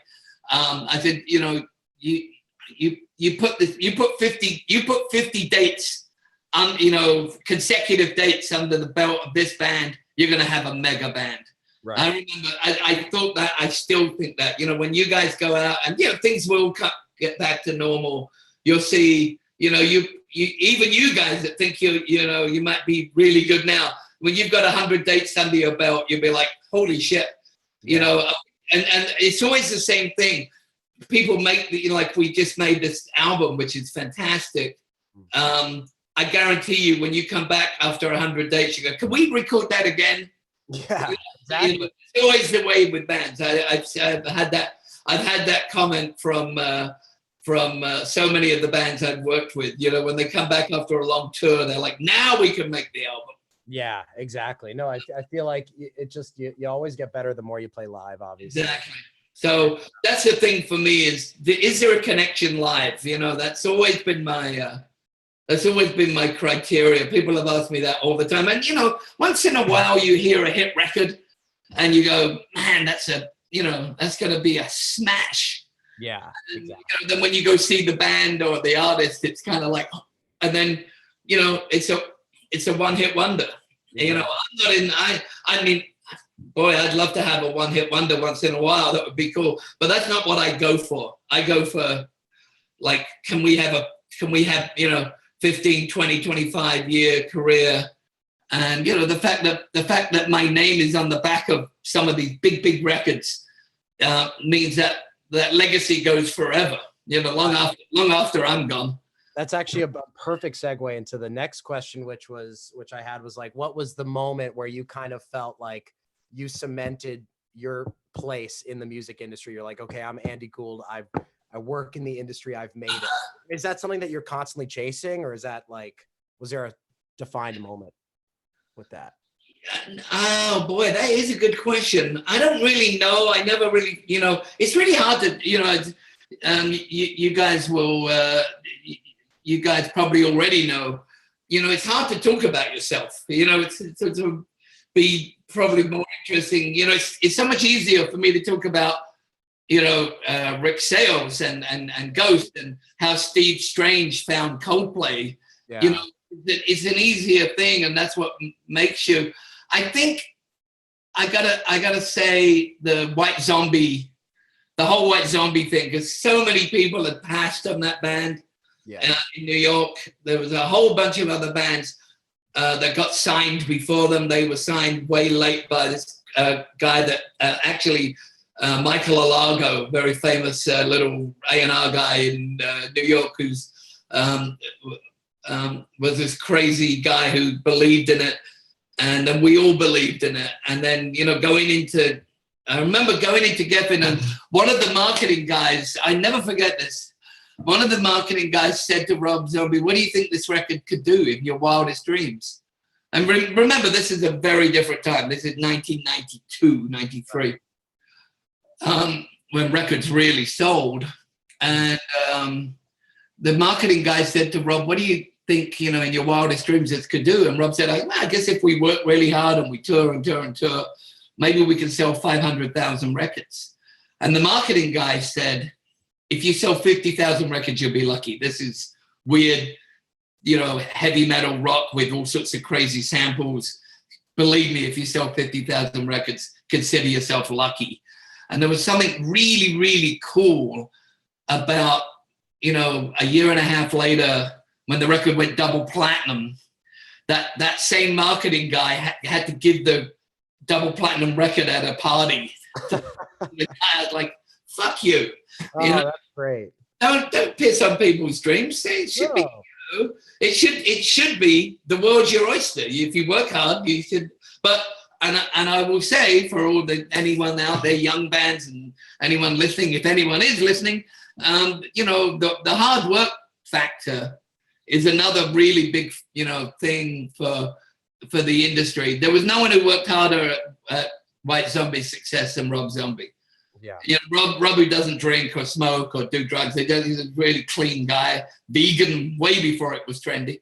I said, you know, you put 50 dates on, you know, consecutive dates under the belt of this band, you're going to have a mega band. Right. I remember, I thought that, I still think that, you know, when you guys go out and, you know, things will get back to normal, you'll see, you know, even you guys that think you know, you might be really good now, when you've got 100 dates under your belt, you'll be like, holy shit, you know, and it's always the same thing. People make the, you know, like we just made this album, which is fantastic. I guarantee you, when you come back after 100 dates, you go, can we record that again? Yeah, exactly. You know, it's always the way with bands. I've had that comment from so many of the bands I've worked with. You know, when they come back after a long tour, they're like, now we can make the album. Yeah, exactly. No, I feel like it just, you always get better the more you play live, obviously. Exactly. So that's the thing for me is there a connection live? You know, that's always been my criteria. People have asked me that all the time. And, you know, once in a while you hear a hit record and you go, man, that's going to be a smash. Yeah, exactly. You know, then when you go see the band or the artist, it's kind of like, and then, you know, it's a one-hit wonder. Yeah. You know, I mean, boy, I'd love to have a one-hit wonder once in a while. That would be cool. But that's not what I go for. I go for, like, can we have, you know, 15, 20, 25-year career. And, you know, the fact that my name is on the back of some of these big records means that legacy goes forever, you know, long after I'm gone. That's actually a perfect segue into the next question, which I had was like, what was the moment where you kind of felt like you cemented your place in the music industry? You're like, okay, I'm Andy Gould. I work in the industry. I've made it. Is that something that you're constantly chasing, or is that like, was there a defined moment with that? Oh boy, that is a good question. I don't really know. I never really, you know, it's really hard to, you know, you guys will, you guys probably already know, you know, it's hard to talk about yourself. You know, it's to be probably more interesting. You know, it's so much easier for me to talk about, you know, Rick Sales and Ghost and how Steve Strange found Coldplay. Yeah. You know, it's an easier thing, and that's what makes you. I think I gotta say the whole White Zombie thing, because so many people had passed on that band. Yeah. In New York, there was a whole bunch of other bands that got signed before them. They were signed way late by this guy that actually. Michael Alago, very famous little A&R guy in New York, who's was this crazy guy who believed in it, and then we all believed in it. And then, you know, I remember going into Geffen, and one of the marketing guys, I never forget this, one of the marketing guys said to Rob Zombie, what do you think this record could do in your wildest dreams? And remember, this is a very different time. This is 1992, 93. When records really sold. And the marketing guy said to Rob, what do you think, you know, in your wildest dreams this could do? And Rob said, I guess if we work really hard and we tour, maybe we can sell 500,000 records. And the marketing guy said, if you sell 50,000 records, you'll be lucky. This is weird, you know, heavy metal rock with all sorts of crazy samples. Believe me, if you sell 50,000 records, consider yourself lucky. And there was something really, really cool about, you know, a year and a half later, when the record went double platinum, that same marketing guy had to give the double platinum record at a party. I was like, fuck you. Oh, You know, that's great. don't piss on people's dreams. It should be, No. you know, it should be the world's your oyster. If you work hard, you should. But and I will say for anyone out there, young bands and anyone listening, if anyone is listening, you know, the hard work factor is another really big, you know, thing for the industry. There was no one who worked harder at White Zombie's success than Rob Zombie. Yeah. You know, Rob who doesn't drink or smoke or do drugs. He's a really clean guy, vegan way before it was trendy.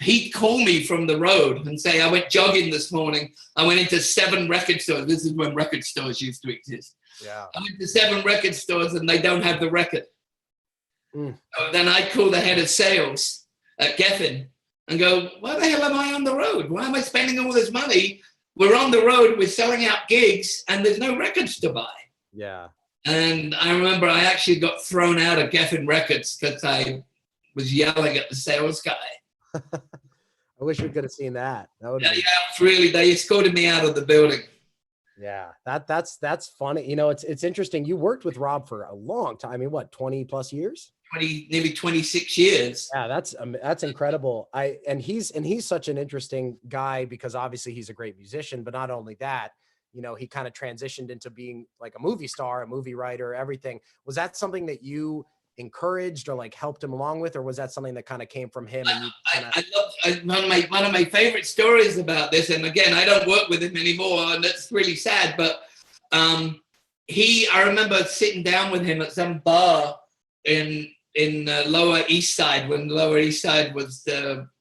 He'd call me from the road and say, I went jogging this morning. I went into 7 record stores. This is when record stores used to exist. Yeah. I went to 7 record stores and they don't have the record. So then I'd call the head of sales at Geffen and go, why the hell am I on the road? Why am I spending all this money? We're on the road, we're selling out gigs, and there's no records to buy. Yeah. And I remember I actually got thrown out of Geffen Records because I was yelling at the sales guy. I wish we could have seen that. That would Yeah, it's really, they escorted me out of the building. Yeah, that's funny. You know, it's interesting. You worked with Rob for a long time. I mean, what, 20 plus years? Nearly 26 years. Yeah, that's incredible. And he's such an interesting guy because obviously he's a great musician, but not only that, you know, he kind of transitioned into being like a movie star, a movie writer, everything. Was that something that you encouraged or like helped him along with, or was that something that kind of came from him? And one of my favorite stories about this, and again, I don't work with him anymore, and that's really sad, but I remember sitting down with him at some bar in Lower East Side when Lower East Side was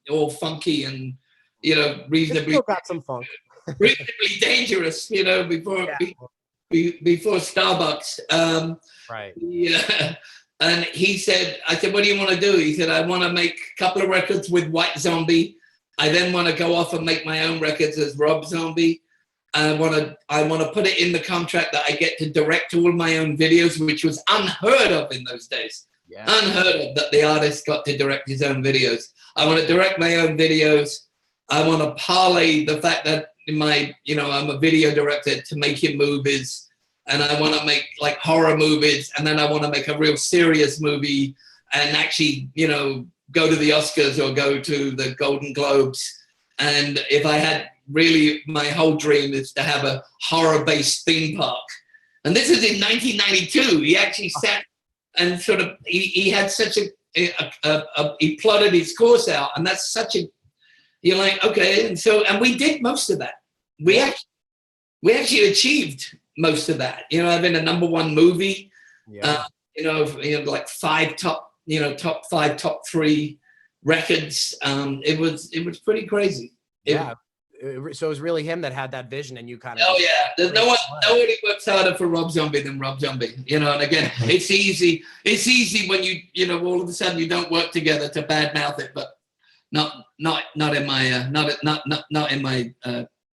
all funky and, you know, reasonably got some funk. reasonably dangerous, you know, before Starbucks. Right. Yeah. And he said, I said, what do you want to do? He said, I want to make a couple of records with White Zombie. I then want to go off and make my own records as Rob Zombie. I want to put it in the contract that I get to direct all of my own videos, which was unheard of in those days. Yeah. Unheard of that the artist got to direct his own videos. I want to direct my own videos. I want to parlay the fact that I'm a video director to making movies. And I want to make like horror movies, and then I want to make a real serious movie and actually, you know, go to the Oscars or go to the Golden Globes. And if I had really, my whole dream is to have a horror-based theme park. And this is in 1992. He actually sat and sort of, he had such he plotted his course out, and that's such a, you're like, okay. And we did most of that. We actually achieved most of that, you know, having a #1 movie, like 5 top 3 records. It was pretty crazy. So it was really him that had that vision, and you kind of. Oh yeah, there's nobody works harder for Rob Zombie than Rob Zombie, you know. And again, it's easy when you know, all of a sudden you don't work together to badmouth it, but not in my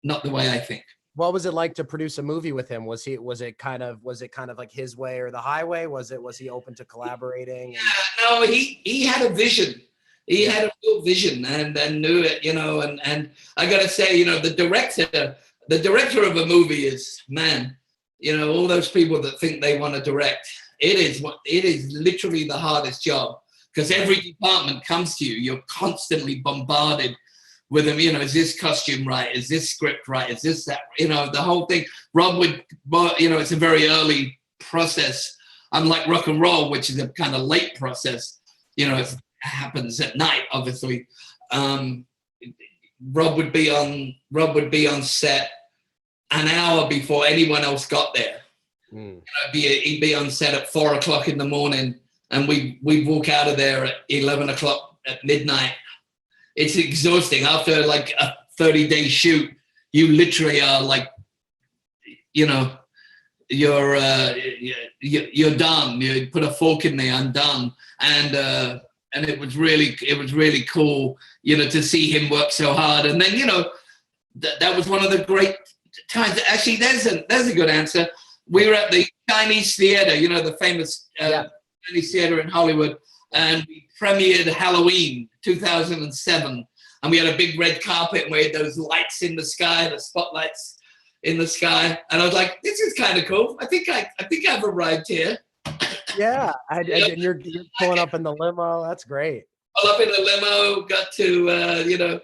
not the way I think. What was it like to produce a movie with him? Was it kind of like his way or the highway? Was he open to collaborating? Yeah, no, he had a vision. He had a real vision and knew it, you know, and I gotta say, you know, the director of a movie is, man, you know, all those people that think they want to direct, it is literally the hardest job, because every department comes to you, you're constantly bombarded with them, you know, is this costume right? Is this script right? Is this that? You know, the whole thing. Rob you know, it's a very early process, unlike rock and roll, which is a kind of late process. You know, it happens at night, obviously. Rob would be on set an hour before anyone else got there. You know, he'd be on set at 4 o'clock in the morning, and we'd walk out of there at 11 o'clock at midnight. It's exhausting. After like a 30-day shoot, you literally are like, you know, you're done. You put a fork in me, I'm done. And it was really cool, you know, to see him work so hard. And then, you know, that was one of the great times. Actually, there's a good answer. We were at the Chinese Theater, you know, the famous Chinese Theater in Hollywood, and we premiered Halloween 2007. and we had a big red carpet, and we had those lights in the sky, the spotlights in the sky, and I was like, this is kind of cool. I think I've arrived here. Yeah, and you're pulling up in the limo. That's great. Pull up in a limo, got to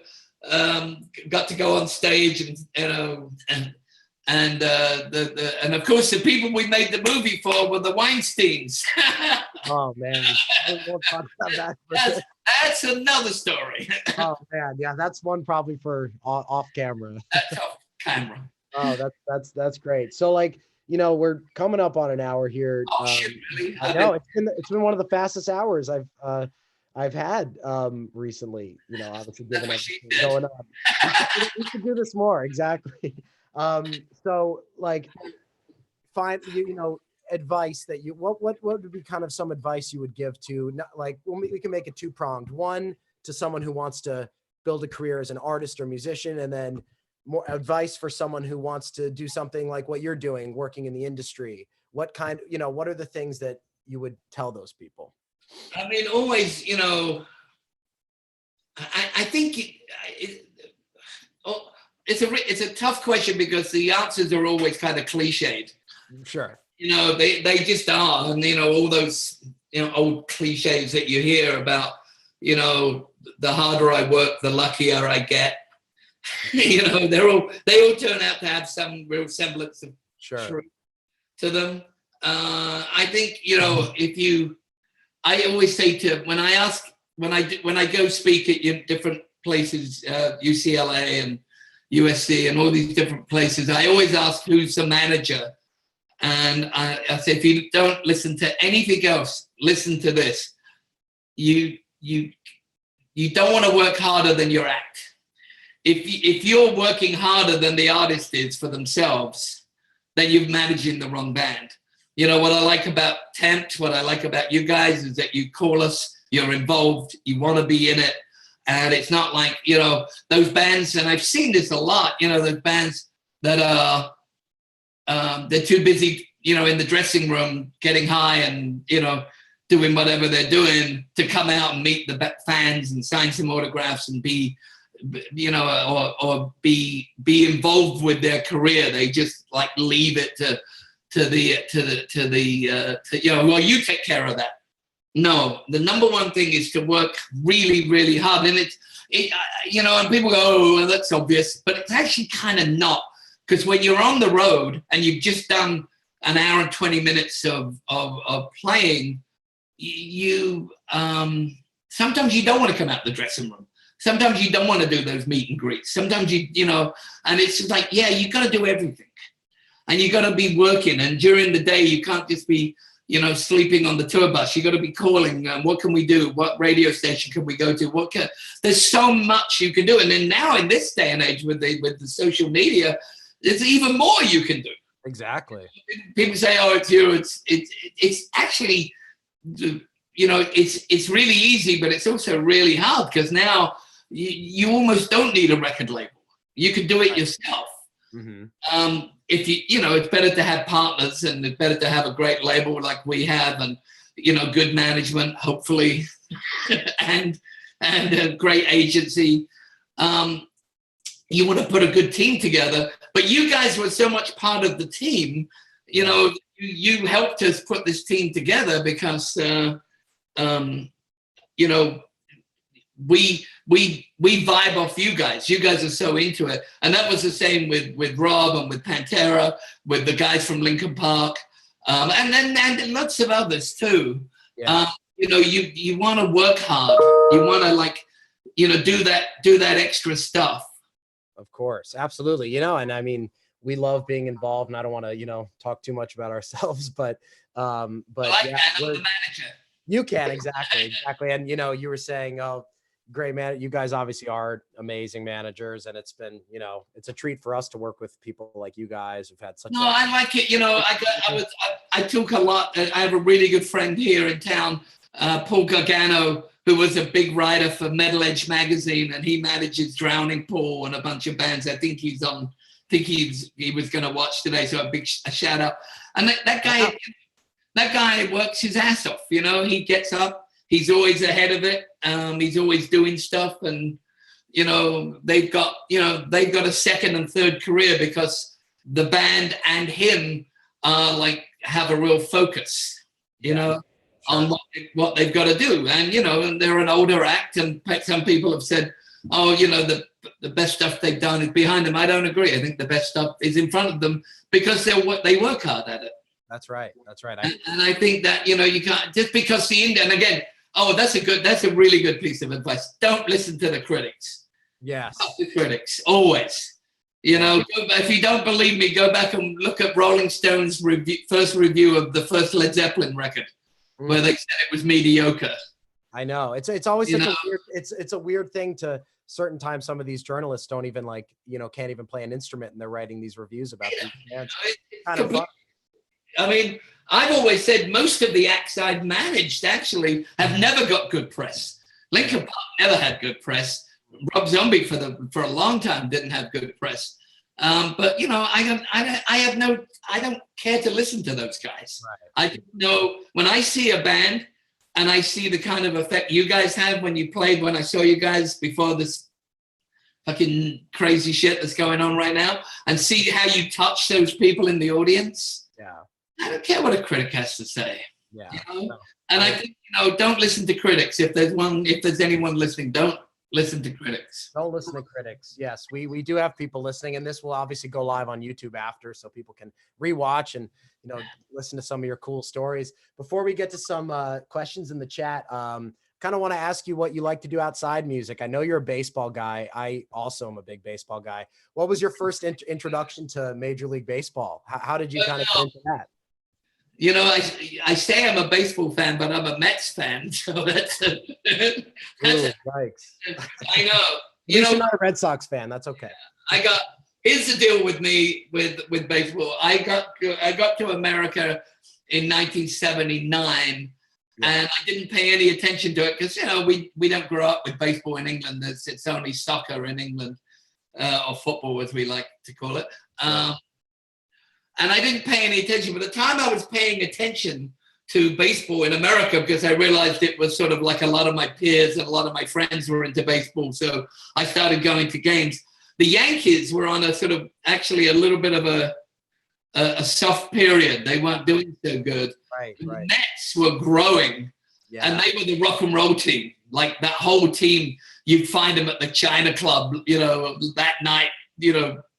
got to go on stage, and and of course the people we made the movie for were the Weinsteins. Oh man, we'll talk about that. That's another story. Oh man, yeah, that's one probably for off camera. That's off camera. Oh, that's great. So like, we're coming up on an hour here. Oh shit, really? I know it's been one of the fastest hours I've had recently. Obviously given everything going on. We should do this more, exactly. So like, find advice that what would be kind of some advice you would give to, like, we can make it two-pronged. One, to someone who wants to build a career as an artist or musician, and then more advice for someone who wants to do something like what you're doing, working in the industry. What are the things that you would tell those people? I mean, always, I think it's a tough question because the answers are always kind of cliched. Sure. They just are, and all those old cliches that you hear about, the harder I work, the luckier I get. They all turn out to have some real semblance of truth to them. I think I always say when I go speak at different places, UCLA and USC and all these different places, I always ask who's the manager, and I say, if you don't listen to anything else, listen to this. You don't want to work harder than your act. If you're working harder than the artist is for themselves, then you're managing the wrong band. What I like about Tempt, what I like about you guys is that you call us, you're involved, you want to be in it. And it's not like, those bands, and I've seen this a lot, those bands that are, they're too busy, in the dressing room getting high and, doing whatever they're doing to come out and meet the fans and sign some autographs and be, or be involved with their career. They just like leave it well, you take care of that. No, the number one thing is to work really, really hard. And and people go, oh, well, that's obvious, but it's actually kind of not, because when you're on the road and you've just done an hour and 20 minutes of playing, sometimes you don't want to come out the dressing room. Sometimes you don't want to do those meet and greets. Sometimes and it's just like, yeah, you got to do everything. And you got to be working. And during the day, you can't just be, sleeping on the tour bus. You got to be calling. What can we do? What radio station can we go to? There's so much you can do. And then now in this day and age with the social media, there's even more you can do. Exactly. People say, oh, it's you. It's actually, it's really easy, but it's also really hard because now you almost don't need a record label. You can do it yourself. Mm-hmm. If it's better to have partners, and it's better to have a great label like we have, and good management, hopefully, and a great agency. You want to put a good team together, but you guys were so much part of the team. You helped us put this team together because we vibe off you guys. You guys are so into it. And that was the same with Rob and with Pantera, with the guys from Linkin Park, and lots of others too. Yeah. You want to work hard. You want to do that extra stuff. Of course. Absolutely. And I mean, we love being involved, and I don't want to, talk too much about ourselves, but I'm the manager. You can. Exactly. And, you were saying, oh, great man. You guys obviously are amazing managers, and it's been, it's a treat for us to work with people like you guys who've had such. No, I like it. I took a lot. I have a really good friend here in town, Paul Gargano, who was a big writer for Metal Edge magazine, and he manages Drowning Pool and a bunch of bands. I think he was going to watch today, so a shout out. And that guy works his ass off. He gets up. He's always ahead of it. He's always doing stuff, and they've got a second and third career because the band and him like have a real focus, on what they've got to do. And they're an older act, and some people have said, oh, the best stuff they've done is behind them. I don't agree. I think the best stuff is in front of them because they work hard at it. That's right. And I think that, you can't, just because and again, that's a really good piece of advice. Don't listen to the critics. Yes. Not the critics, always. If you don't believe me, go back and look at Rolling Stone's first review of the first Led Zeppelin record, where they said it was mediocre. I know. It's always such a weird, it's a weird thing to certain times. Some of these journalists don't even can't even play an instrument, and they're writing these reviews about these bands. Kind of fun. I mean, I've always said most of the acts I've managed actually have never got good press. Linkin Park never had good press. Rob Zombie for a long time didn't have good press. But I don't care to listen to those guys. Right. I know when I see a band and I see the kind of effect you guys have when you played, when I saw you guys before this fucking crazy shit that's going on right now, and see how you touch those people in the audience. Yeah. I don't care what a critic has to say. Yeah. No. And I think, don't listen to critics. If there's anyone listening, don't listen to critics. Don't listen to critics. Yes, we do have people listening, and this will obviously go live on YouTube after, so people can rewatch and listen to some of your cool stories. Before we get to some questions in the chat, kind of want to ask you what you like to do outside music. I know you're a baseball guy. I also am a big baseball guy. What was your first introduction to Major League Baseball? How did you kind of get into that? I say I'm a baseball fan, but I'm a Mets fan. So that's Ooh, yikes. I know. You're not a Red Sox fan. That's okay. Here's the deal with me with baseball. I got to America in 1979, and I didn't pay any attention to it because we don't grow up with baseball in England. It's only soccer in England, or football as we like to call it. And I didn't pay any attention. By the time I was paying attention to baseball in America, because I realized it was sort of like a lot of my peers and a lot of my friends were into baseball, so I started going to games. The Yankees were on a sort of actually a little bit of a soft period. They weren't doing so good. Right. The Mets were growing, and they were the rock and roll team. Like that whole team, you'd find them at the China Club, that night,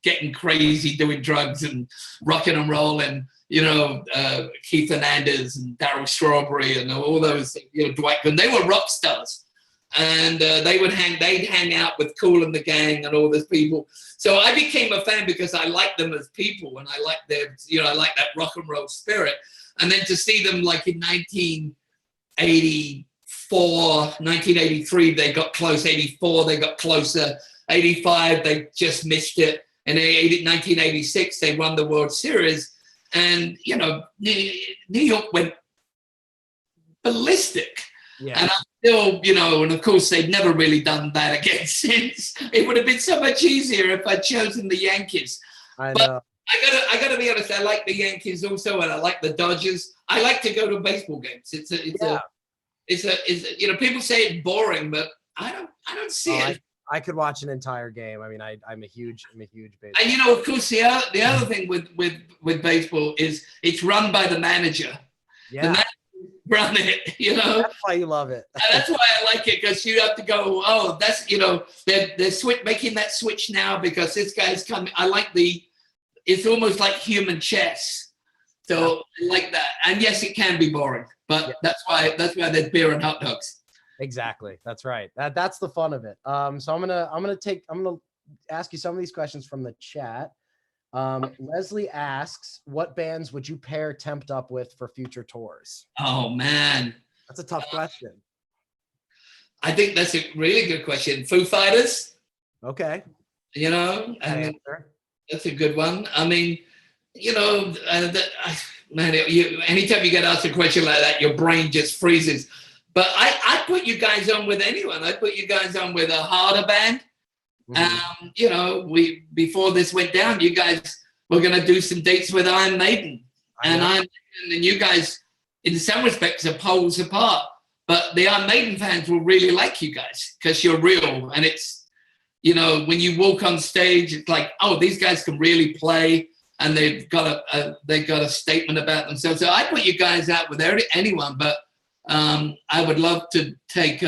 getting crazy, doing drugs and rocking and rolling, Keith Hernandez and Darryl Strawberry and all those, Dwight Gooden. They were rock stars. And they'd hang out with Kool and the Gang and all those people. So I became a fan because I liked them as people, and I liked their, I like that rock and roll spirit. And then to see them like in 1984, 1983, they got close. 84, they got closer. 85, they just missed it. And in 1986, they won the World Series. And, New York went ballistic. Yeah. And I'm still, and of course, they've never really done that again since. It would have been so much easier if I'd chosen the Yankees. I know. But I gotta be honest, I like the Yankees also, and I like the Dodgers. I like to go to baseball games. People say it's boring, but I don't see it. I could watch an entire game. I mean, I'm a huge baseball. And of course, the other thing with baseball is it's run by the manager. Yeah. The manager run it, That's why you love it. And that's why I like it, because you have to go, that's, they're making that switch now because this guy's coming. It's almost like human chess. So I like that. And yes, it can be boring, but that's why there's beer and hot dogs. Exactly. That's right. That's the fun of it. So I'm gonna ask you some of these questions from the chat. Leslie asks, what bands would you pair Tempt up with for future tours? Oh man, that's a tough question. I think that's a really good question. Foo Fighters. Okay. And that's a good one. I mean, anytime you get asked a question like that, your brain just freezes. But I put you guys on with anyone. I put you guys on with a harder band. Mm-hmm. Before this went down, you guys were going to do some dates with Iron Maiden. And you guys, in some respects, are poles apart. But the Iron Maiden fans will really like you guys because you're real. And it's, you know, when you walk on stage, it's like, oh, these guys can really play, and they've got a statement about themselves. So I put you guys out with anyone, but I would love to take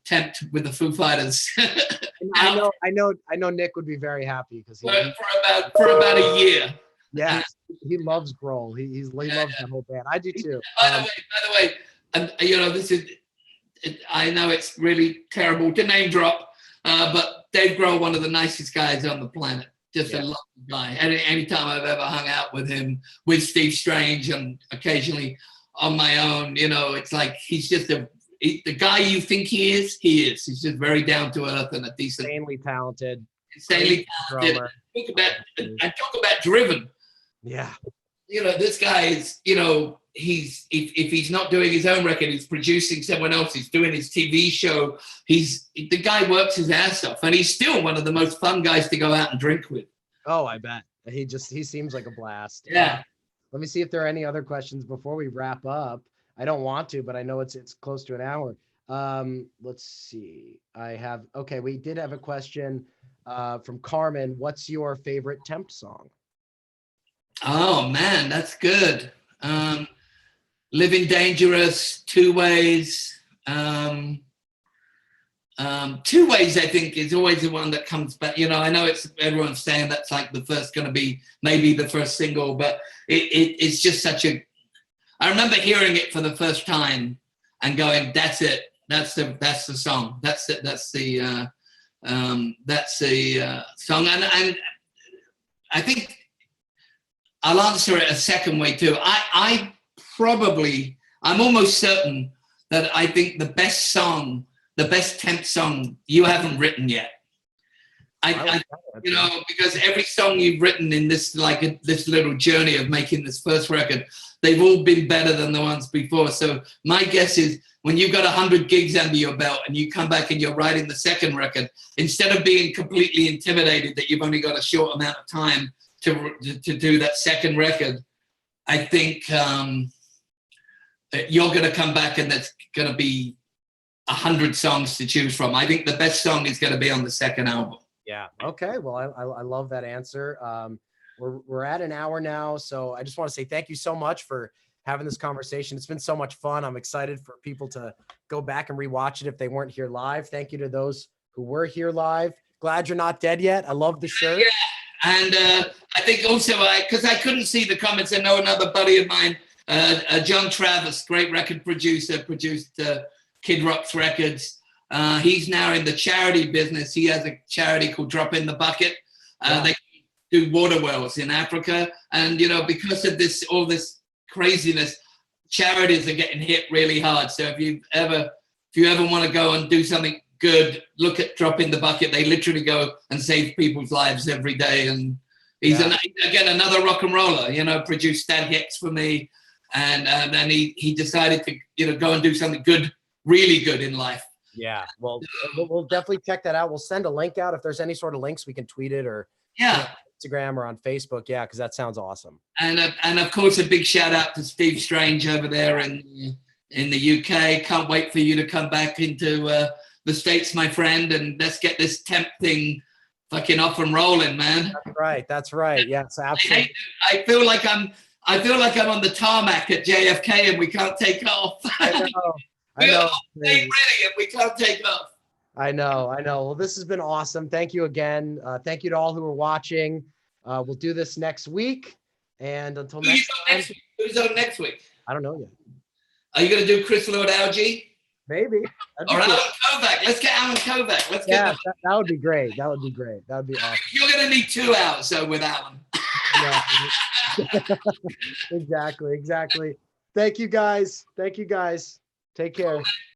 Tempt with the Foo Fighters. I know Nick would be very happy because for about a year. Yeah, he loves Grohl. He loves that whole band. I do too. By the way, and you know, I know it's really terrible to name drop, but Dave Grohl, one of the nicest guys on the planet. Just a lovely guy. Anytime I've ever hung out with him, with Steve Strange, and occasionally on my own, you know, it's like he's just the guy you think he is. He is. He's just very down to earth and a decent, insanely talented. Drummer. Talk about driven. Yeah. You know, this guy is, you know, if he's not doing his own record, he's producing someone else, he's doing his TV show. The guy works his ass off, and he's still one of the most fun guys to go out and drink with. Oh, I bet. He seems like a blast. Yeah. Let me see if there are any other questions before we wrap up. I don't want to, but I know it's close to an hour. Let's see. We did have a question from Carmen. What's your favorite Tempt song? Oh man, that's good. Living Dangerous, Two Ways. Two Ways, I think, is always the one that comes back. You know, I know everyone's saying that's like going to be maybe the first single, but it's just such a. I remember hearing it for the first time and going, "That's it. That's the song. That's it. That's the song." And I think I'll answer it a second way too. I'm almost certain that I think the best Tempt song you haven't written yet. You know, because every song you've written in this this little journey of making this first record, they've all been better than the ones before. So my guess is when you've got 100 gigs under your belt and you come back and you're writing the second record, instead of being completely intimidated that you've only got a short amount of time to do that second record, I think you're going to come back and there's going to be 100 songs to choose from. I think the best song is going to be on the second album. Yeah. Okay. Well, I love that answer. We're at an hour now, so I just want to say thank you so much for having this conversation. It's been so much fun. I'm excited for people to go back and rewatch it if they weren't here live. Thank you to those who were here live. Glad you're not dead yet. I love the shirt. Yeah. And I think also, because I couldn't see the comments, I know another buddy of mine, John Travis, great record producer, produced Kid Rock's records. He's now in the charity business. He has a charity called Drop in the Bucket. They do water wells in Africa. And, you know, because of all this craziness, charities are getting hit really hard. So if you ever want to go and do something good, look at Drop in the Bucket. They literally go and save people's lives every day. And he's again another rock and roller, you know, produced Stan Hicks for me. And then he decided to, you know, go and do something good, really good in life. Yeah, well, we'll definitely check that out. We'll send a link out if there's any sort of links we can tweet it or Instagram or on Facebook. Yeah, because that sounds awesome. And of course, a big shout out to Steve Strange over there in the UK. Can't wait for you to come back into the States, my friend, and let's get this Tempt thing fucking off and rolling, man. That's right. Yes, absolutely. I feel like I'm on the tarmac at JFK and we can't take off. I know. Ready and we can't take off. I know. Well, this has been awesome. Thank you again. Thank you to all who are watching. We'll do this next week. And until next time. Who's on next week? I don't know yet. Are you going to do Chris Lord Algie? Maybe. Or Alan Kovac. Let's get Alan Kovac. That would be great. That would be awesome. You're going to need 2 hours with Alan. Exactly. Thank you guys. Take care.